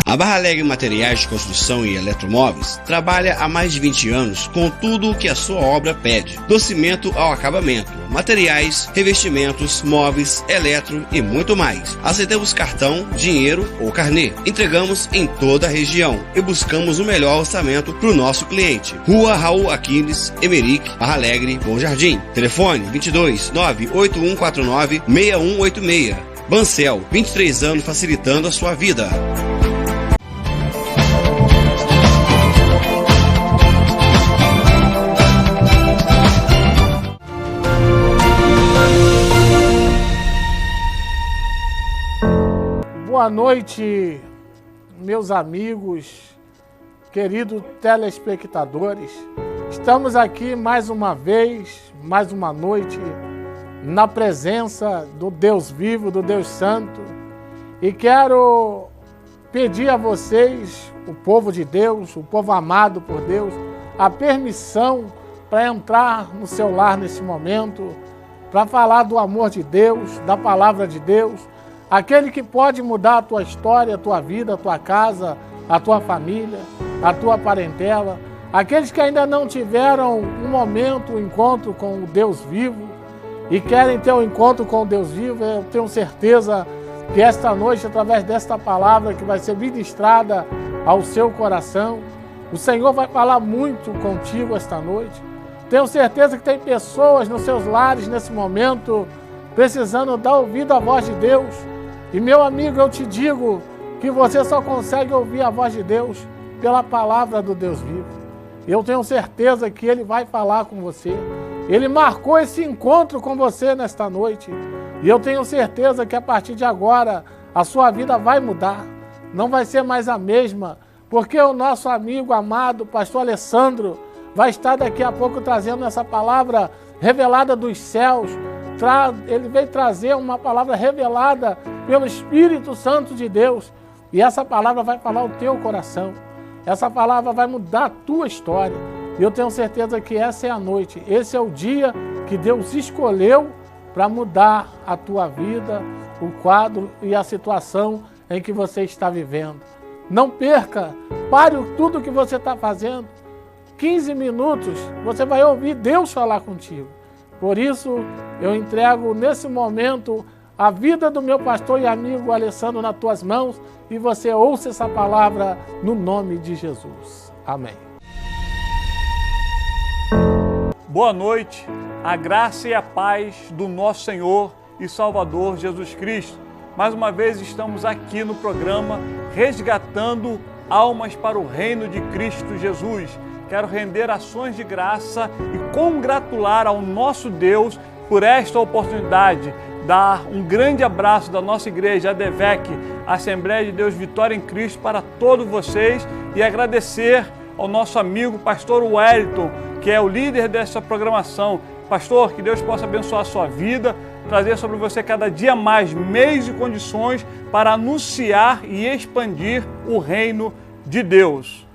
A Barra Alegre Materiais de Construção e Eletromóveis trabalha há mais de 20 anos com tudo o que a sua obra pede, do cimento ao acabamento, materiais, revestimentos, móveis, eletro e muito mais. Aceitamos cartão, dinheiro ou carnê. Entregamos em toda a região e buscamos o melhor orçamento para o nosso cliente. Rua Raul Aquiles, Emeric, Barra Alegre, Bom Jardim. Telefone 22 98149 6186. Bancel, 23 anos facilitando a sua vida. Boa noite, meus amigos, queridos telespectadores. Estamos aqui mais uma vez, mais uma noite, na presença do Deus vivo, do Deus Santo. E quero pedir a vocês, o povo de Deus, o povo amado por Deus, a permissão para entrar no seu lar nesse momento, para falar do amor de Deus, da palavra de Deus, aquele que pode mudar a tua história, a tua vida, a tua casa, a tua família, a tua parentela. Aqueles que ainda não tiveram um momento, um encontro com o Deus vivo e querem ter um encontro com o Deus vivo, eu tenho certeza que esta noite, através desta palavra que vai ser ministrada ao seu coração, o Senhor vai falar muito contigo esta noite. Tenho certeza que tem pessoas nos seus lares nesse momento precisando dar ouvido à voz de Deus. E meu amigo, eu te digo que você só consegue ouvir a voz de Deus pela palavra do Deus vivo. Eu tenho certeza que Ele vai falar com você. Ele marcou esse encontro com você nesta noite. E eu tenho certeza que a partir de agora a sua vida vai mudar. Não vai ser mais a mesma, porque o nosso amigo amado, pastor Alessandro, vai estar daqui a pouco trazendo essa palavra revelada dos céus. Ele veio trazer uma palavra revelada pelo Espírito Santo de Deus. E essa palavra vai falar o teu coração. Essa palavra vai mudar a tua história. E eu tenho certeza que essa é a noite. Esse é o dia que Deus escolheu para mudar a tua vida, o quadro e a situação em que você está vivendo. Não perca, pare tudo que você está fazendo. 15 minutos, você vai ouvir Deus falar contigo. Por isso, eu entrego nesse momento a vida do meu pastor e amigo Alessandro nas tuas mãos e você ouça essa palavra no nome de Jesus. Amém. Boa noite, a graça e a paz do nosso Senhor e Salvador Jesus Cristo. Mais uma vez estamos aqui no programa Resgatando Almas para o Reino de Cristo Jesus. Quero render ações de graça e congratular ao nosso Deus por esta oportunidade. Dar um grande abraço da nossa igreja, a ADVEC, Assembleia de Deus Vitória em Cristo, para todos vocês e agradecer ao nosso amigo pastor Wellington, que é o líder dessa programação. Pastor, que Deus possa abençoar a sua vida, trazer sobre você cada dia mais meios e condições para anunciar e expandir o reino de Deus.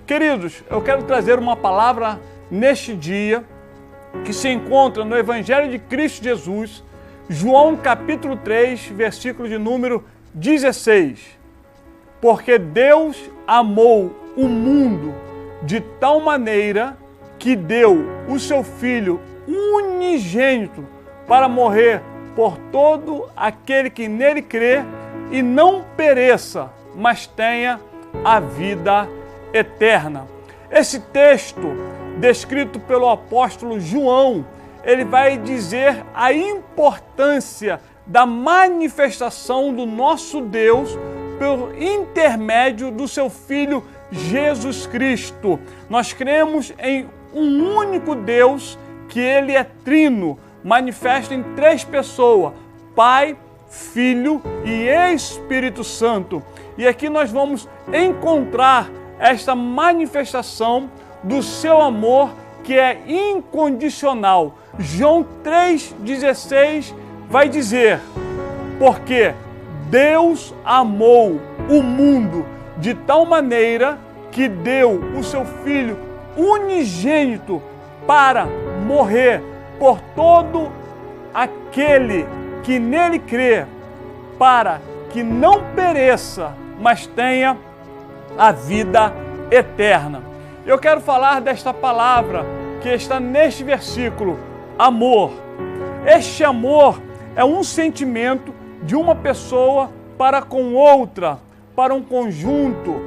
Queridos, eu quero trazer uma palavra neste dia que se encontra no Evangelho de Cristo Jesus, João capítulo 3, versículo de número 16. Porque Deus amou o mundo de tal maneira que deu o seu Filho unigênito para morrer por todo aquele que nele crê e não pereça, mas tenha a vida eterna. Esse texto, descrito pelo apóstolo João, ele vai dizer a importância da manifestação do nosso Deus pelo intermédio do seu Filho Jesus Cristo. Nós cremos em um único Deus, que ele é trino, manifesto em 3 pessoas, Pai, Filho e Espírito Santo. E aqui nós vamos encontrar esta manifestação do seu amor, que é incondicional. João 3,16 vai dizer: porque Deus amou o mundo de tal maneira que deu o seu Filho unigênito para morrer por todo aquele que nele crê, para que não pereça, mas tenha a vida eterna. Eu quero falar desta palavra que está neste versículo, amor. Este amor é um sentimento de uma pessoa para com outra, para um conjunto,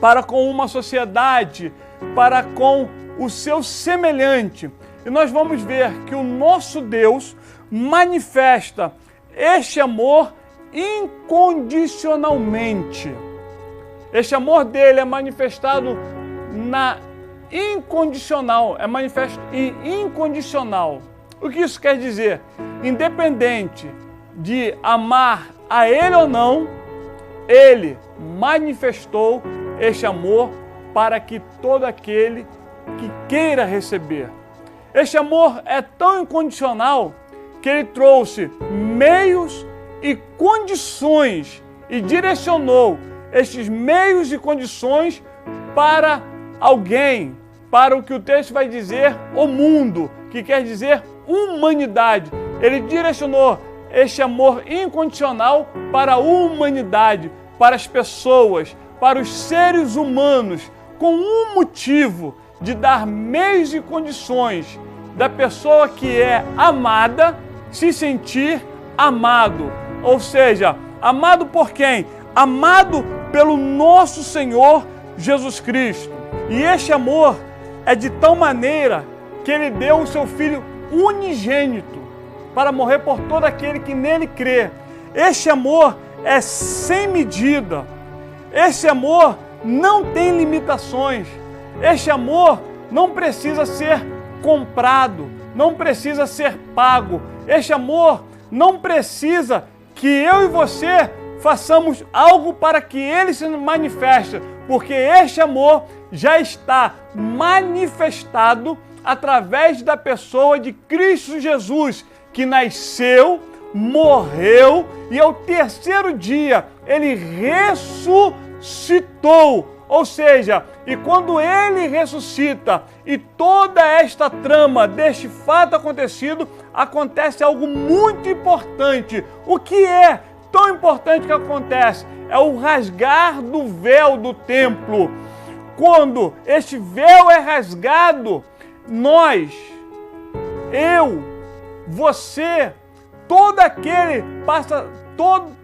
para com uma sociedade, para com o seu semelhante. E nós vamos ver que o nosso Deus manifesta este amor incondicionalmente. Este amor dele é manifestado na incondicional, é manifesto em incondicional. O que isso quer dizer? Independente de amar a ele ou não, ele manifestou este amor para que todo aquele que queira receber. Este amor é tão incondicional que ele trouxe meios e condições e direcionou estes meios e condições para alguém, para o que o texto vai dizer, o mundo, que quer dizer humanidade. Ele direcionou este amor incondicional para a humanidade, para as pessoas, para os seres humanos, com um motivo de dar meios e condições da pessoa que é amada se sentir amado. Ou seja, amado por quem? Amado pelo nosso Senhor Jesus Cristo. E este amor é de tal maneira que ele deu o seu Filho unigênito para morrer por todo aquele que nele crê. Este amor é sem medida. Este amor não tem limitações. Este amor não precisa ser comprado, não precisa ser pago. Este amor não precisa que eu e você façamos algo para que ele se manifeste, porque este amor já está manifestado através da pessoa de Cristo Jesus, que nasceu, morreu e ao terceiro dia ele ressuscitou. Ou seja, e quando ele ressuscita e toda esta trama deste fato acontecido, acontece algo muito importante. O que é tão importante que acontece? É o rasgar do véu do templo. Quando este véu é rasgado, nós, eu, você,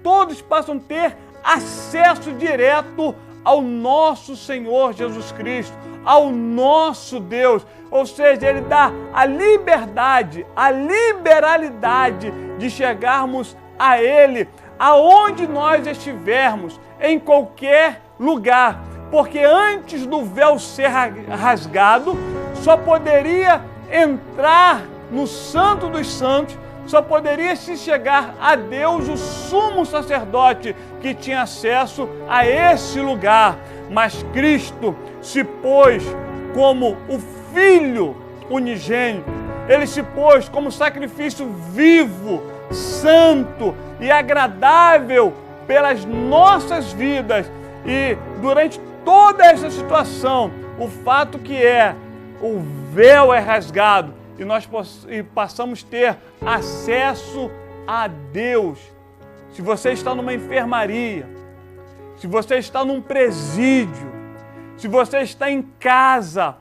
todos passam a ter acesso direto ao nosso Senhor Jesus Cristo, ao nosso Deus. Ou seja, ele dá a liberdade, a liberalidade de chegarmos a ele, aonde nós estivermos, em qualquer lugar. Porque antes do véu ser rasgado, só poderia entrar no Santo dos Santos, só poderia se chegar a Deus o sumo sacerdote que tinha acesso a esse lugar. Mas Cristo se pôs como o Filho unigênito. Ele se pôs como sacrifício vivo, santo e agradável pelas nossas vidas. E durante toda essa situação, o fato que o véu é rasgado, e nós passamos a ter acesso a Deus. Se você está numa enfermaria, se você está num presídio, se você está em casa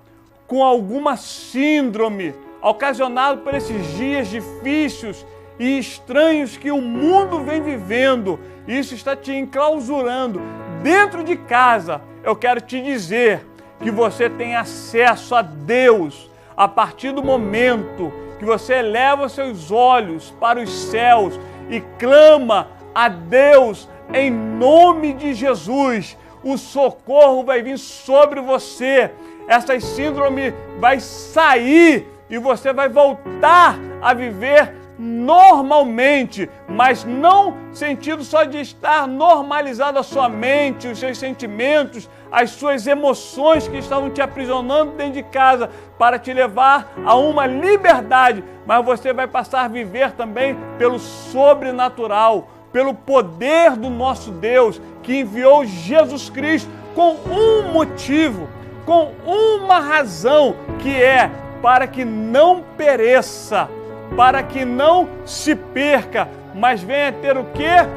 com alguma síndrome ocasionada por esses dias difíceis e estranhos que o mundo vem vivendo, isso está te enclausurando dentro de casa, eu quero te dizer que você tem acesso a Deus a partir do momento que você eleva os seus olhos para os céus e clama a Deus em nome de Jesus. O socorro vai vir sobre você, essa síndrome vai sair e você vai voltar a viver normalmente, mas não sentido só de estar normalizado a sua mente, os seus sentimentos, as suas emoções que estavam te aprisionando dentro de casa para te levar a uma liberdade, mas você vai passar a viver também pelo sobrenatural, pelo poder do nosso Deus que enviou Jesus Cristo com um motivo, com uma razão, que é para que não pereça, para que não se perca, mas venha ter o quê?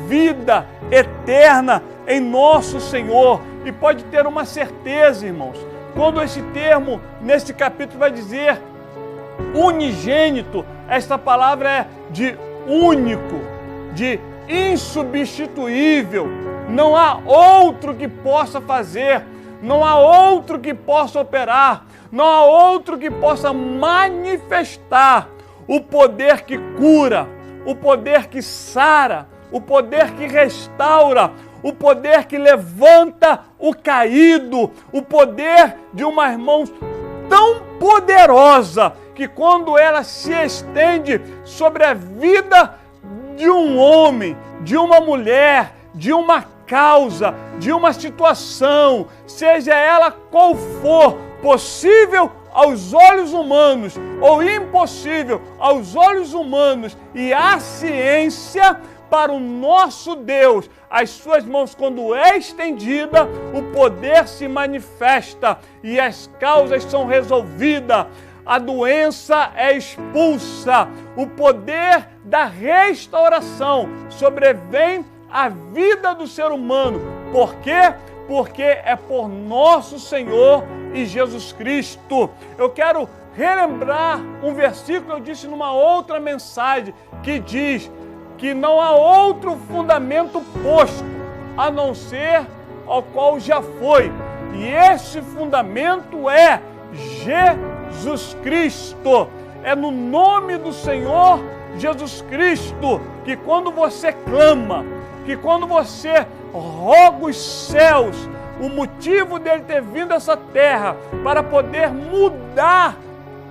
Vida eterna em nosso Senhor. E pode ter uma certeza, irmãos, quando esse termo, nesse capítulo, vai dizer unigênito, esta palavra é de único, de insubstituível. Não há outro que possa fazer, não há outro que possa operar, não há outro que possa manifestar o poder que cura, o poder que sara, o poder que restaura, o poder que levanta o caído, o poder de uma mão tão poderosa que quando ela se estende sobre a vida de um homem, de uma mulher, de uma causa, de uma situação, seja ela qual for, possível aos olhos humanos ou impossível aos olhos humanos, e a ciência para o nosso Deus, as suas mãos quando é estendida, o poder se manifesta e as causas são resolvidas, a doença é expulsa, o poder da restauração sobrevém à vida do ser humano. Por quê? Porque é por nosso Senhor e Jesus Cristo. Eu quero relembrar um versículo que eu disse numa outra mensagem, que diz que não há outro fundamento posto a não ser ao qual já foi. E esse fundamento é Jesus Cristo. É no nome do Senhor Jesus Cristo que quando você clama, que quando você roga os céus, o motivo dele ter vindo a essa terra para poder mudar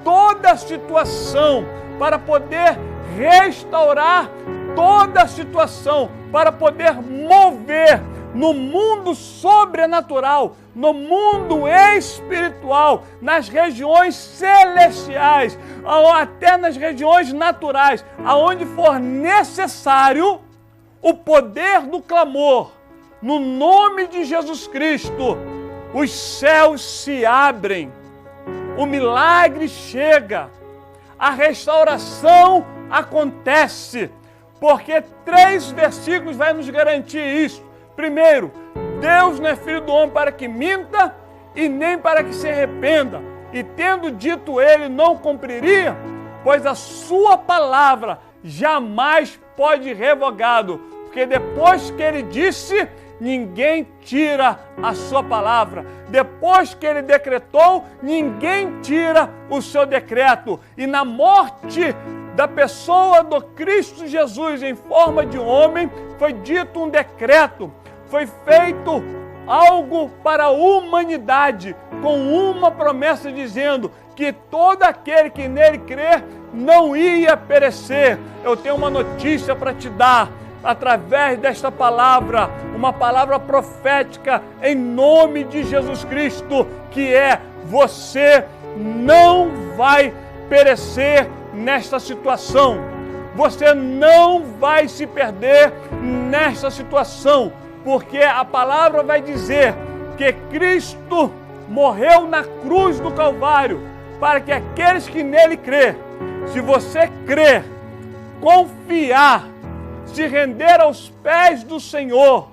toda a situação, para poder restaurar toda a situação, para poder mover no mundo sobrenatural, no mundo espiritual, nas regiões celestiais, ou até nas regiões naturais, aonde for necessário o poder do clamor, no nome de Jesus Cristo, os céus se abrem, o milagre chega, a restauração acontece, porque 3 versículos vai nos garantir isso. Primeiro, Deus não é filho do homem para que minta e nem para que se arrependa. E tendo dito ele, não cumpriria, pois a sua palavra jamais pode ir revogado. Porque depois que ele disse, ninguém tira a sua palavra. Depois que ele decretou, ninguém tira o seu decreto. E na morte da pessoa do Cristo Jesus em forma de homem, foi dito um decreto, foi feito algo para a humanidade, com uma promessa dizendo que todo aquele que nele crer não ia perecer. Eu tenho uma notícia para te dar, através desta palavra, uma palavra profética em nome de Jesus Cristo, que é: você não vai perecer nesta situação, você não vai se perder nesta situação, porque a palavra vai dizer que Cristo morreu na cruz do Calvário para que aqueles que nele crê, se você crer, confiar, se render aos pés do Senhor,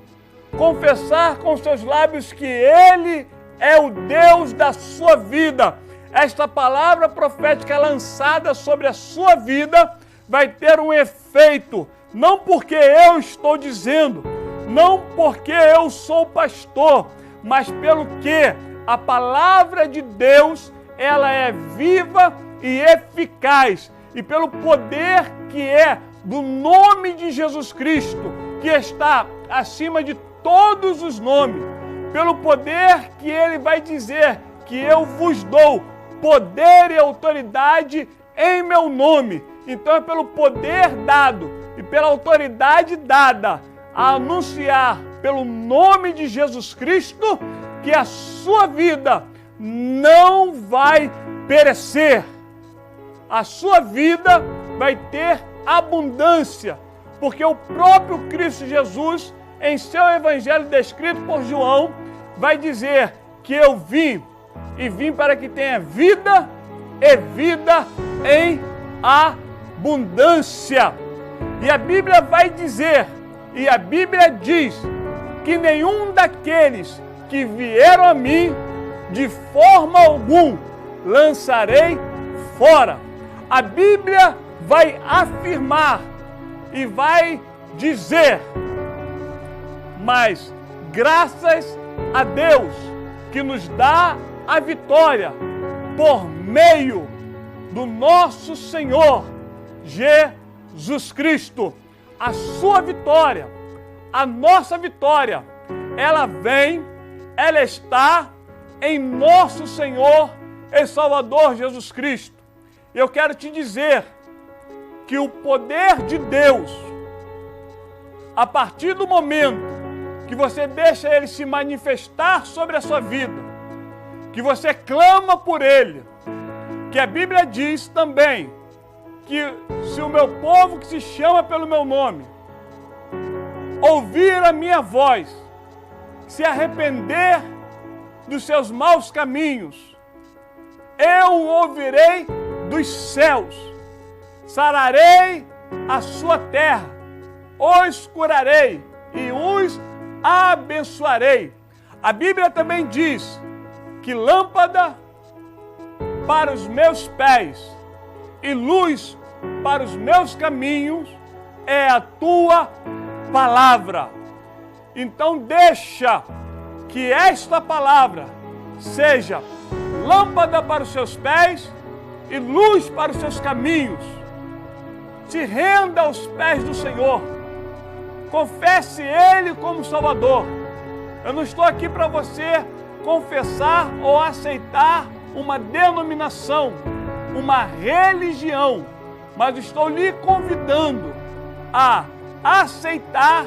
confessar com seus lábios que Ele é o Deus da sua vida, esta palavra profética lançada sobre a sua vida vai ter um efeito, não porque eu estou dizendo, não porque eu sou pastor, mas pelo que a palavra de Deus, ela é viva e eficaz, e pelo poder que é do nome de Jesus Cristo, que está acima de todos os nomes, pelo poder que ele vai dizer que eu vos dou poder e autoridade em meu nome. Então é pelo poder dado e pela autoridade dada a anunciar pelo nome de Jesus Cristo que a sua vida não vai perecer. A sua vida vai ter abundância, porque o próprio Cristo Jesus, em seu evangelho descrito por João, vai dizer que eu vim para que tenha vida e vida em abundância. E a Bíblia vai dizer, e a Bíblia diz, que nenhum daqueles que vieram a mim, de forma alguma, lançarei fora. A Bíblia vai afirmar e vai dizer, mas graças a Deus que nos dá a vitória por meio do nosso Senhor Jesus Cristo. A sua vitória, a nossa vitória, ela vem, ela está em nosso Senhor e Salvador Jesus Cristo. Eu quero te dizer que o poder de Deus, a partir do momento que você deixa ele se manifestar sobre a sua vida, que você clama por ele, que a Bíblia diz também que se o meu povo que se chama pelo meu nome ouvir a minha voz, se arrepender dos seus maus caminhos, eu o ouvirei dos céus, sararei a sua terra, os curarei e os abençoarei. A Bíblia também diz que lâmpada para os meus pés e luz para os meus caminhos é a tua palavra. Então deixa que esta palavra seja lâmpada para os seus pés e luz para os seus caminhos. Se renda aos pés do Senhor. Confesse Ele como Salvador. Eu não estou aqui para você confessar ou aceitar uma denominação, uma religião, mas estou lhe convidando a aceitar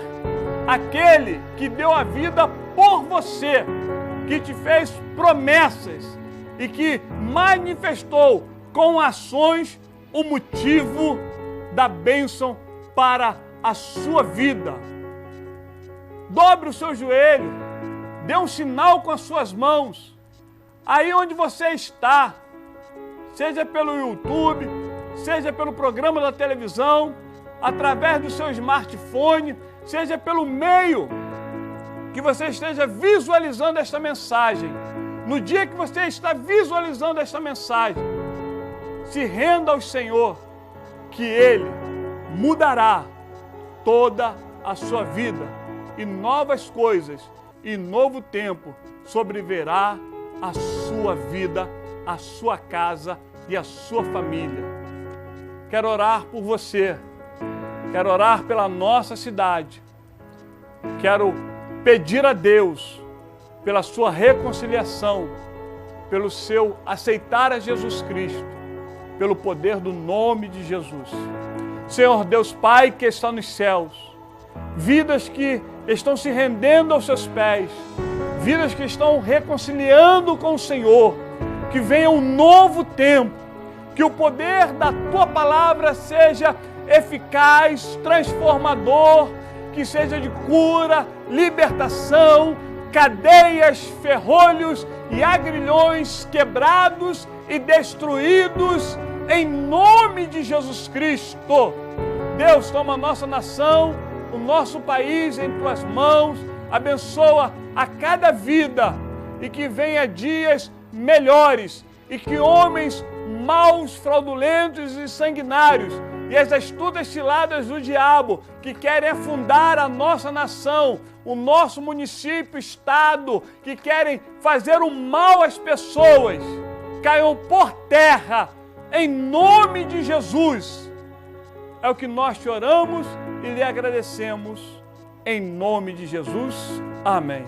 aquele que deu a vida por você, que te fez promessas e que manifestou com ações o motivo da bênção para a sua vida. Dobre o seu joelho, dê um sinal com as suas mãos, aí onde você está, seja pelo YouTube, seja pelo programa da televisão, através do seu smartphone, seja pelo meio que você esteja visualizando esta mensagem. No dia que você está visualizando esta mensagem, se renda ao Senhor, que Ele mudará toda a sua vida e novas coisas e novo tempo sobrevirá a sua vida, a sua casa e a sua família. Quero orar por você, quero orar pela nossa cidade, quero pedir a Deus pela sua reconciliação, pelo seu aceitar a Jesus Cristo, pelo poder do nome de Jesus. Senhor Deus Pai que está nos céus, vidas que estão se rendendo aos seus pés, vidas que estão reconciliando com o Senhor, que venha um novo tempo, que o poder da Tua Palavra seja eficaz, transformador, que seja de cura, libertação, cadeias, ferrolhos e agrilhões quebrados e destruídos em nome de Jesus Cristo. Deus, toma a nossa nação, o nosso país em Tuas mãos, abençoa a cada vida e que venha dias melhores e que homens maus, fraudulentos e sanguinários e as astutas ciladas do diabo, que querem afundar a nossa nação, o nosso município, estado, que querem fazer o mal às pessoas, caiam por terra, em nome de Jesus. É o que nós te oramos e lhe agradecemos, em nome de Jesus. Amém.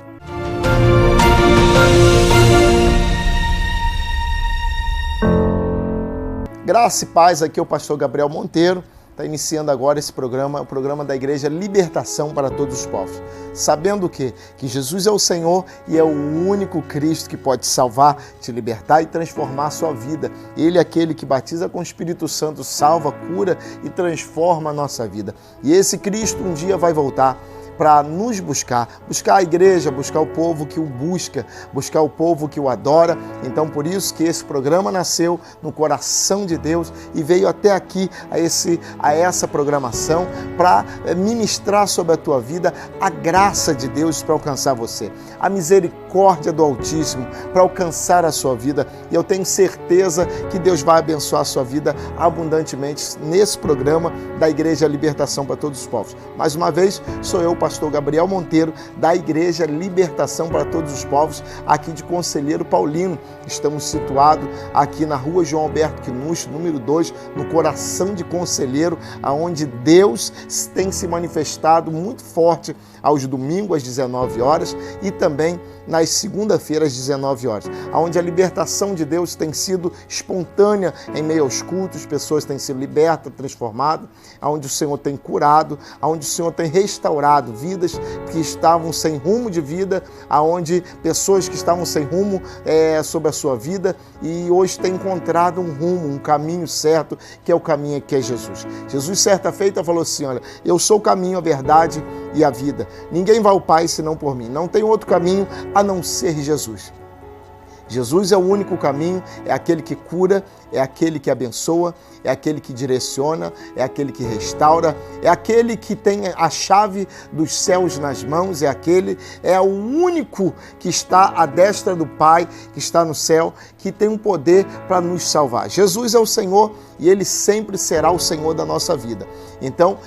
Graça e paz, aqui é o pastor Gabriel Monteiro. Está iniciando agora esse programa, o programa da Igreja Libertação para Todos os Povos. Sabendo o quê? Que Jesus é o Senhor e é o único Cristo que pode salvar, te libertar e transformar a sua vida. Ele é aquele que batiza com o Espírito Santo, salva, cura e transforma a nossa vida. E esse Cristo um dia vai voltar para nos buscar a igreja, buscar o povo que o buscar o povo que o adora. Então, por isso que esse programa nasceu no coração de Deus e veio até aqui a essa programação para ministrar sobre a tua vida a graça de Deus para alcançar você, a misericórdia do Altíssimo para alcançar a sua vida. E eu tenho certeza que Deus vai abençoar a sua vida abundantemente nesse programa da Igreja Libertação para Todos os Povos. Mais uma vez, sou eu, pastor Gabriel Monteiro, da Igreja Libertação para Todos os Povos, aqui de Conselheiro Paulino. Estamos situados aqui na rua João Alberto Quinucho, número 2, no coração de Conselheiro, onde Deus tem se manifestado muito forte aos domingos às 19 horas e também nas segunda-feiras às 19 horas, onde a libertação de Deus tem sido espontânea em meio aos cultos, pessoas têm sido libertas, transformadas, onde o Senhor tem curado, onde o Senhor tem restaurado vidas que estavam sem rumo de vida, onde pessoas que estavam sem rumo sobre a sua vida e hoje têm encontrado um rumo, um caminho certo, que é o caminho que é Jesus. Jesus, certa feita, falou assim: olha, eu sou o caminho, a verdade e a vida. Ninguém vai ao Pai senão por mim. Não tem outro caminho a não ser Jesus. Jesus é o único caminho, é aquele que cura, é aquele que abençoa, é aquele que direciona, é aquele que restaura, é aquele que tem a chave dos céus nas mãos, é o único que está à destra do Pai, que está no céu, que tem um poder para nos salvar. Jesus é o Senhor e Ele sempre será o Senhor da nossa vida. Então,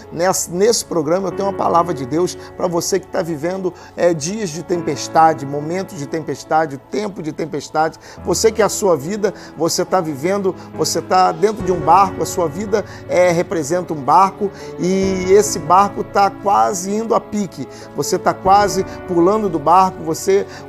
nesse programa eu tenho uma palavra de Deus para você que está vivendo dias de tempestade, momentos de tempestade, tempo de tempestade. Você que a sua vida, você está vivendo, você está dentro de um barco, a sua vida representa um barco e esse barco está quase indo a pique. Você está quase pulando do barco,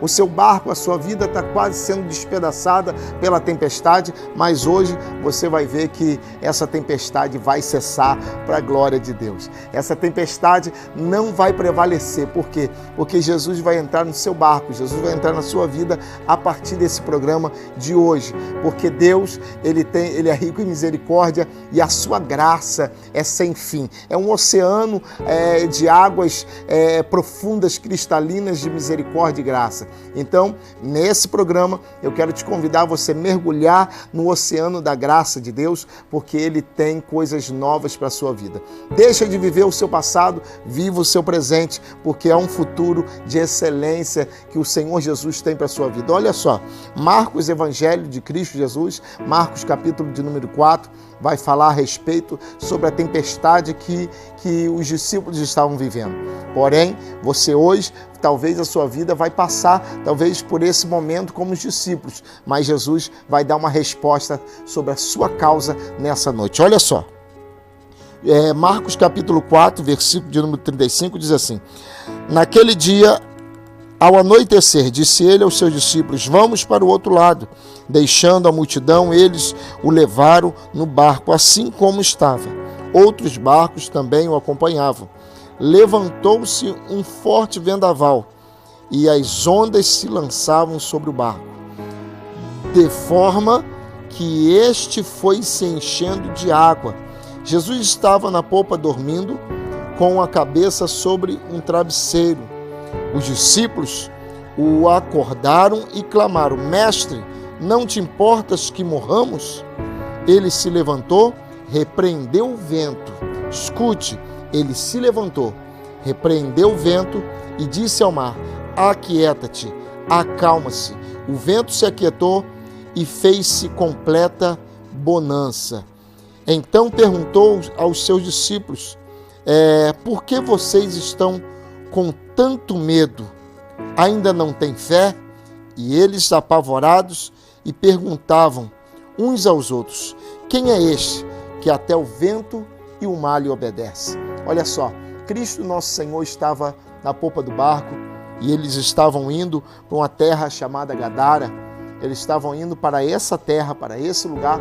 o seu barco, a sua vida está quase sendo despedaçada pela tempestade, mas hoje você vai ver que essa tempestade vai cessar para a glória de Deus. Essa tempestade não vai prevalecer. Por quê? Porque Jesus vai entrar no seu barco, Jesus vai entrar na sua vida a partir desse programa de hoje. Porque Deus, Ele é rico em misericórdia e a sua graça é sem fim. É um oceano de águas profundas, cristalinas de misericórdia e graça. Então, nesse programa, eu quero te convidar a você mergulhar no oceano da graça de Deus, porque Ele tem coisas novas para a sua vida. Deixa de viver o seu passado, viva o seu presente, porque é um futuro de excelência que o Senhor Jesus tem para a sua vida. Olha só, Marcos, Evangelho de Cristo Jesus, Marcos capítulo de número 4, vai falar a respeito sobre a tempestade que os discípulos estavam vivendo. Porém, você hoje, talvez a sua vida vai passar, talvez por esse momento como os discípulos, mas Jesus vai dar uma resposta sobre a sua causa nessa noite. Olha só, Marcos capítulo 4, versículo de número 35, diz assim: naquele dia, ao anoitecer, disse ele aos seus discípulos: vamos para o outro lado. Deixando a multidão, eles o levaram no barco, assim como estava. Outros barcos também o acompanhavam. Levantou-se um forte vendaval, e as ondas se lançavam sobre o barco, de forma que este foi se enchendo de água. Jesus estava na popa dormindo, com a cabeça sobre um travesseiro. Os discípulos o acordaram e clamaram: Mestre, não te importas que morramos? Ele se levantou, repreendeu o vento. Escute, ele se levantou, repreendeu o vento e disse ao mar: aquieta-te, acalma-se. O vento se aquietou e fez-se completa bonança. Então perguntou aos seus discípulos, por que vocês estão com tanto medo? Ainda não têm fé? E eles, apavorados, e perguntavam uns aos outros, quem é este que até o vento e o mar lhe obedece? Olha só, Cristo nosso Senhor estava na popa do barco e eles estavam indo para uma terra chamada Gadara. Eles estavam indo para essa terra, para esse lugar.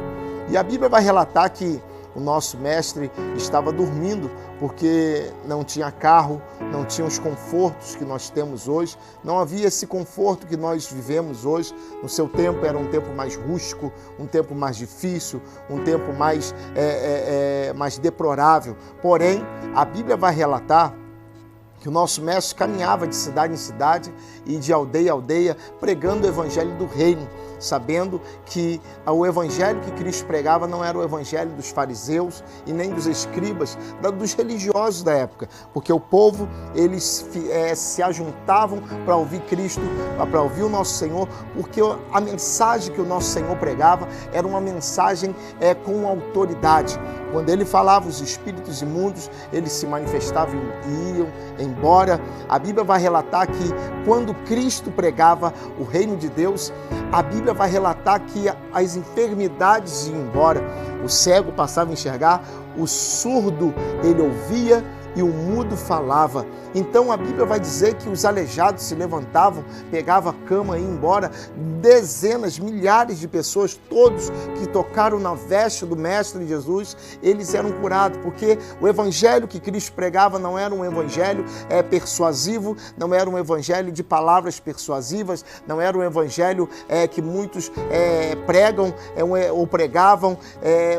E a Bíblia vai relatar que o nosso mestre estava dormindo porque não tinha carro, não tinha os confortos que nós temos hoje, não havia esse conforto que nós vivemos hoje. No seu tempo era um tempo mais rústico, um tempo mais difícil, um tempo mais deplorável. Porém, a Bíblia vai relatar que o nosso mestre caminhava de cidade em cidade e de aldeia em aldeia, pregando o evangelho do reino, sabendo que o evangelho que Cristo pregava não era o evangelho dos fariseus e nem dos escribas, dos religiosos da época, porque o povo, eles se ajuntavam para ouvir Cristo, para ouvir o nosso Senhor, porque a mensagem que o nosso Senhor pregava era uma mensagem com autoridade. Quando ele falava os espíritos imundos, eles se manifestavam e iam embora. A Bíblia vai relatar que quando Cristo pregava o reino de Deus, a Bíblia vai relatar que as enfermidades iam embora, o cego passava a enxergar, o surdo ele ouvia e o mudo falava. Então a Bíblia vai dizer que os aleijados se levantavam, pegavam a cama e iam embora. Dezenas, milhares de pessoas, todos que tocaram na veste do Mestre Jesus, eles eram curados, porque o evangelho que Cristo pregava não era um evangelho persuasivo, não era um evangelho de palavras persuasivas, não era um evangelho que muitos pregam ou pregavam,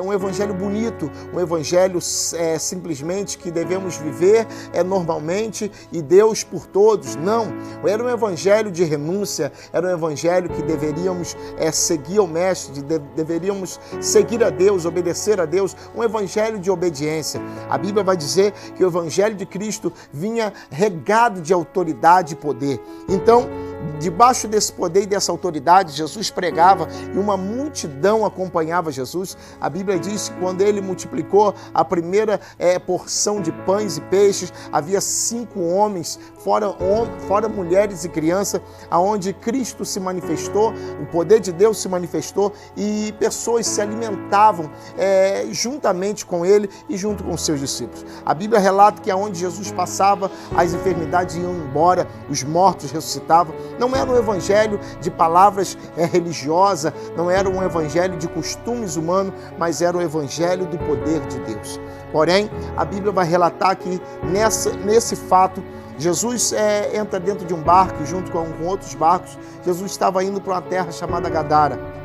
um evangelho bonito, um evangelho simplesmente que devemos viver normalmente, e Deus por todos. Não, era um evangelho de renúncia, era um evangelho que deveríamos seguir ao Mestre, deveríamos seguir a Deus, obedecer a Deus, um evangelho de obediência. A Bíblia vai dizer que o evangelho de Cristo vinha regado de autoridade e poder. Então, debaixo desse poder e dessa autoridade, Jesus pregava e uma multidão acompanhava Jesus. A Bíblia diz que quando ele multiplicou a primeira porção de pães e peixes, havia 5 homens, fora mulheres e crianças, aonde Cristo se manifestou, o poder de Deus se manifestou e pessoas se alimentavam juntamente com ele e junto com os seus discípulos. A Bíblia relata que aonde Jesus passava, as enfermidades iam embora, os mortos ressuscitavam. Não era um evangelho de palavras religiosas, não era um evangelho de costumes humanos, mas era o evangelho do poder de Deus. Porém, a Bíblia vai relatar que nesse fato, Jesus entra dentro de um barco, junto com outros barcos. Jesus estava indo para uma terra chamada Gadara.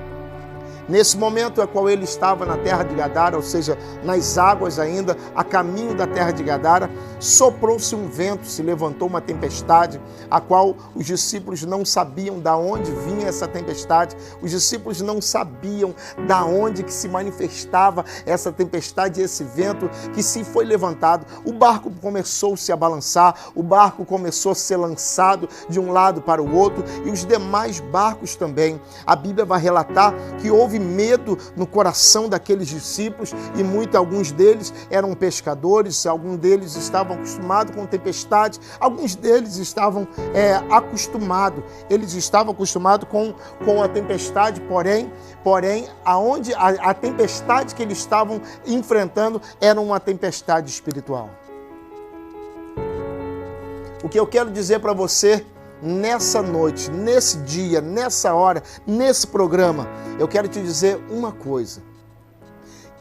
Nesse momento a qual ele estava na terra de Gadara, ou seja, nas águas ainda, a caminho da terra de Gadara, soprou-se um vento, se levantou uma tempestade, a qual os discípulos não sabiam de onde vinha essa tempestade, os discípulos não sabiam de onde que se manifestava essa tempestade, esse vento que se foi levantado. O barco começou a se balançar, o barco começou a ser lançado de um lado para o outro e os demais barcos também. A Bíblia vai relatar que houve medo no coração daqueles discípulos e alguns deles eram pescadores, alguns deles estavam acostumados com tempestade, alguns deles estavam acostumados, eles estavam acostumados com a tempestade, porém aonde a tempestade que eles estavam enfrentando era uma tempestade espiritual. O que eu quero dizer para você nessa noite, nesse dia, nessa hora, nesse programa, eu quero te dizer uma coisa,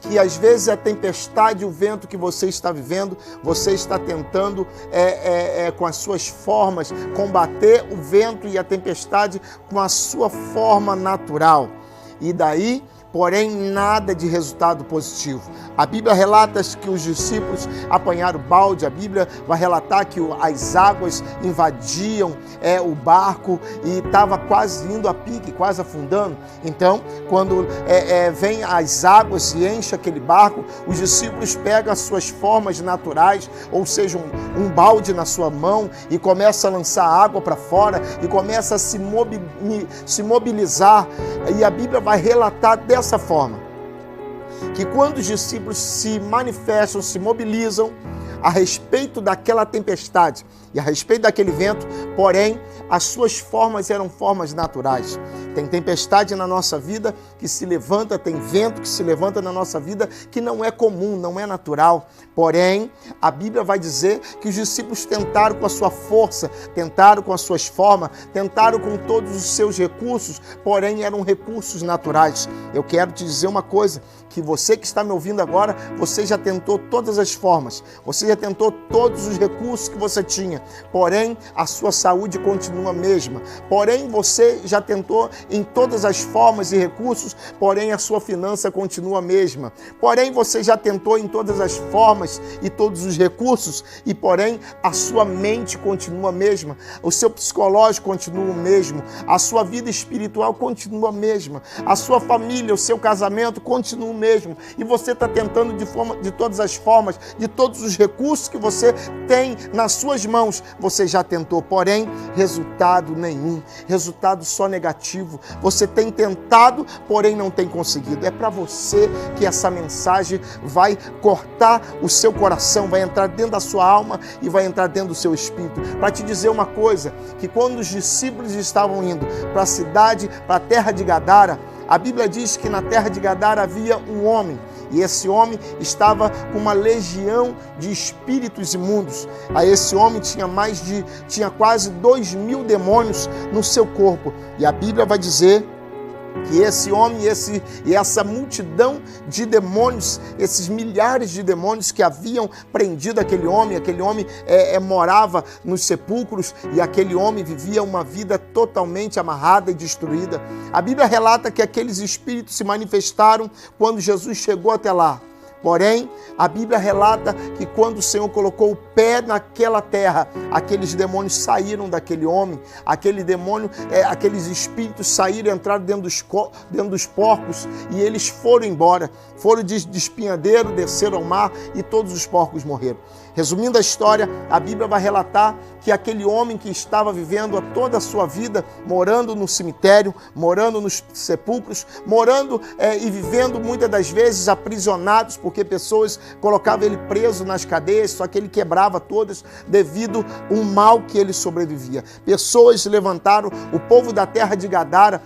que às vezes a tempestade, o vento que você está vivendo, você está tentando com as suas formas combater o vento e a tempestade com a sua forma natural, e daí, porém, nada de resultado positivo. A Bíblia relata que os discípulos apanharam balde, a Bíblia vai relatar que as águas invadiam o barco e estava quase indo a pique, quase afundando. Então, quando vem as águas e enche aquele barco, os discípulos pegam as suas formas naturais, ou seja, um balde na sua mão e começa a lançar água para fora e começa a se mobilizar. E a Bíblia vai relatar dessa forma. que quando os discípulos se manifestam, se mobilizam a respeito daquela tempestade e a respeito daquele vento, porém, as suas formas eram formas naturais. Tem tempestade na nossa vida que se levanta, tem vento que se levanta na nossa vida que não é comum, não é natural. Porém, a Bíblia vai dizer que os discípulos tentaram com a sua força, tentaram com as suas formas, tentaram com todos os seus recursos, porém eram recursos naturais. Eu quero te dizer uma coisa, que você que está me ouvindo agora, você já tentou todas as formas, você já tentou todos os recursos que você tinha, porém a sua saúde continua a mesma, porém você já tentou em todas as formas e recursos, porém a sua finança continua a mesma, porém você já tentou em todas as formas e todos os recursos e porém a sua mente continua a mesma, o seu psicológico continua o mesmo, a sua vida espiritual continua a mesma, a sua família, o seu casamento continua o mesmo, e você está tentando de todas as formas, de todos os recursos que você tem nas suas mãos, você já tentou, porém, resultado nenhum, resultado só negativo. Você tem tentado, porém não tem conseguido. É para você que essa mensagem vai cortar o seu coração, vai entrar dentro da sua alma e vai entrar dentro do seu espírito. Para te dizer uma coisa, que quando os discípulos estavam indo para a cidade, para a terra de Gadara, a Bíblia diz que na terra de Gadara havia um homem, e esse homem estava com uma legião de espíritos imundos. A esse homem tinha quase 2.000 demônios no seu corpo. E a Bíblia vai dizer que esse homem e essa multidão de demônios, esses milhares de demônios que haviam prendido aquele homem morava nos sepulcros e aquele homem vivia uma vida totalmente amarrada e destruída. A Bíblia relata que aqueles espíritos se manifestaram quando Jesus chegou até lá. Porém, a Bíblia relata que quando o Senhor colocou o pé naquela terra, aqueles demônios saíram daquele homem, aqueles espíritos saíram, entraram dentro dos porcos e eles foram embora. Foram de espinhadeiro, desceram ao mar e todos os porcos morreram. Resumindo a história, a Bíblia vai relatar que aquele homem que estava vivendo toda a sua vida, morando no cemitério, morando nos sepulcros, morando e vivendo muitas das vezes aprisionados, porque pessoas colocavam ele preso nas cadeias, só que ele quebrava todas devido ao mal que ele sobrevivia. Pessoas se levantaram, o povo da terra de Gadara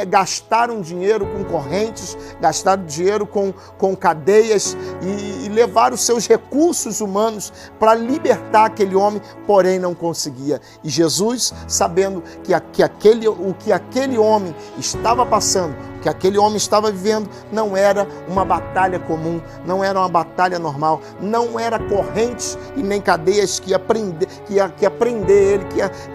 gastaram dinheiro com correntes, gastaram dinheiro com cadeias e levaram seus recursos humanos para libertar aquele homem, porém não conseguia. E Jesus, sabendo o que aquele homem estava passando, que aquele homem estava vivendo, não era uma batalha comum, não era uma batalha normal, não era correntes e nem cadeias que ia prender ele,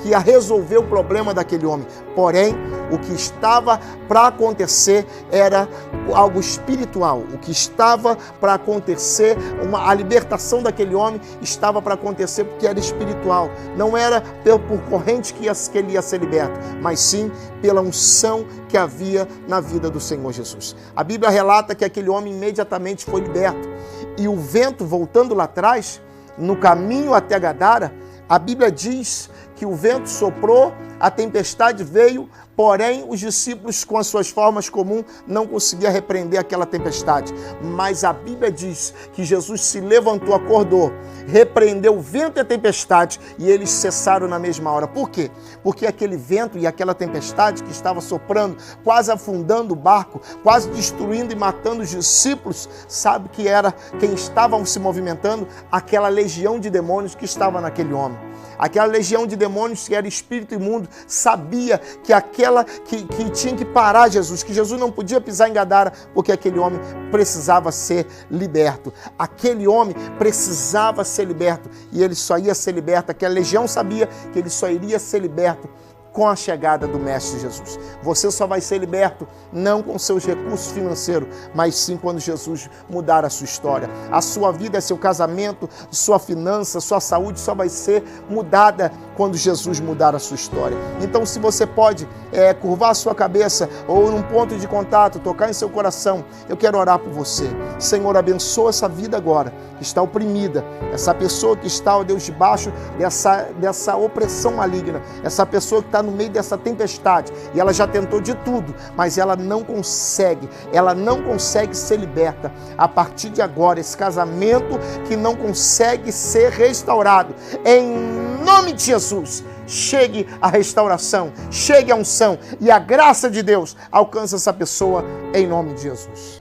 que ia resolver o problema daquele homem. Porém, o que estava para acontecer era algo espiritual. O que estava para acontecer, a libertação daquele homem estava para acontecer porque era espiritual. Não era por corrente que ele ia ser liberto, mas sim pela unção que havia na vida do Senhor Jesus. A Bíblia relata que aquele homem imediatamente foi liberto. E o vento, voltando lá atrás, no caminho até Gadara, a Bíblia diz que o vento soprou, a tempestade veio, porém os discípulos com as suas formas comuns não conseguiam repreender aquela tempestade. Mas a Bíblia diz que Jesus se levantou, acordou, repreendeu o vento e a tempestade e eles cessaram na mesma hora. Por quê? Porque aquele vento e aquela tempestade que estava soprando, quase afundando o barco, quase destruindo e matando os discípulos, sabe que era quem estavam se movimentando? Aquela legião de demônios que estava naquele homem. Aquela legião de demônios que era espírito imundo, sabia que tinha que parar Jesus, que Jesus não podia pisar em Gadara, porque aquele homem precisava ser liberto. Aquele homem precisava ser liberto e ele só ia ser liberto. Aquela legião sabia que ele só iria ser liberto com a chegada do Mestre Jesus. Você só vai ser liberto não com seus recursos financeiros, mas sim quando Jesus mudar a sua história. A sua vida, seu casamento, sua finança, sua saúde só vai ser mudada quando Jesus mudar a sua história. Então, se você pode curvar a sua cabeça ou num ponto de contato, tocar em seu coração, eu quero orar por você. Senhor, abençoa essa vida agora, que está oprimida, essa pessoa que está, ó Deus, debaixo dessa opressão maligna, essa pessoa que está no meio dessa tempestade, e ela já tentou de tudo, mas ela não consegue ser liberta. A partir de agora, esse casamento que não consegue ser restaurado, em nome de Jesus, chegue a restauração, chegue a unção, e a graça de Deus alcança essa pessoa, em nome de Jesus.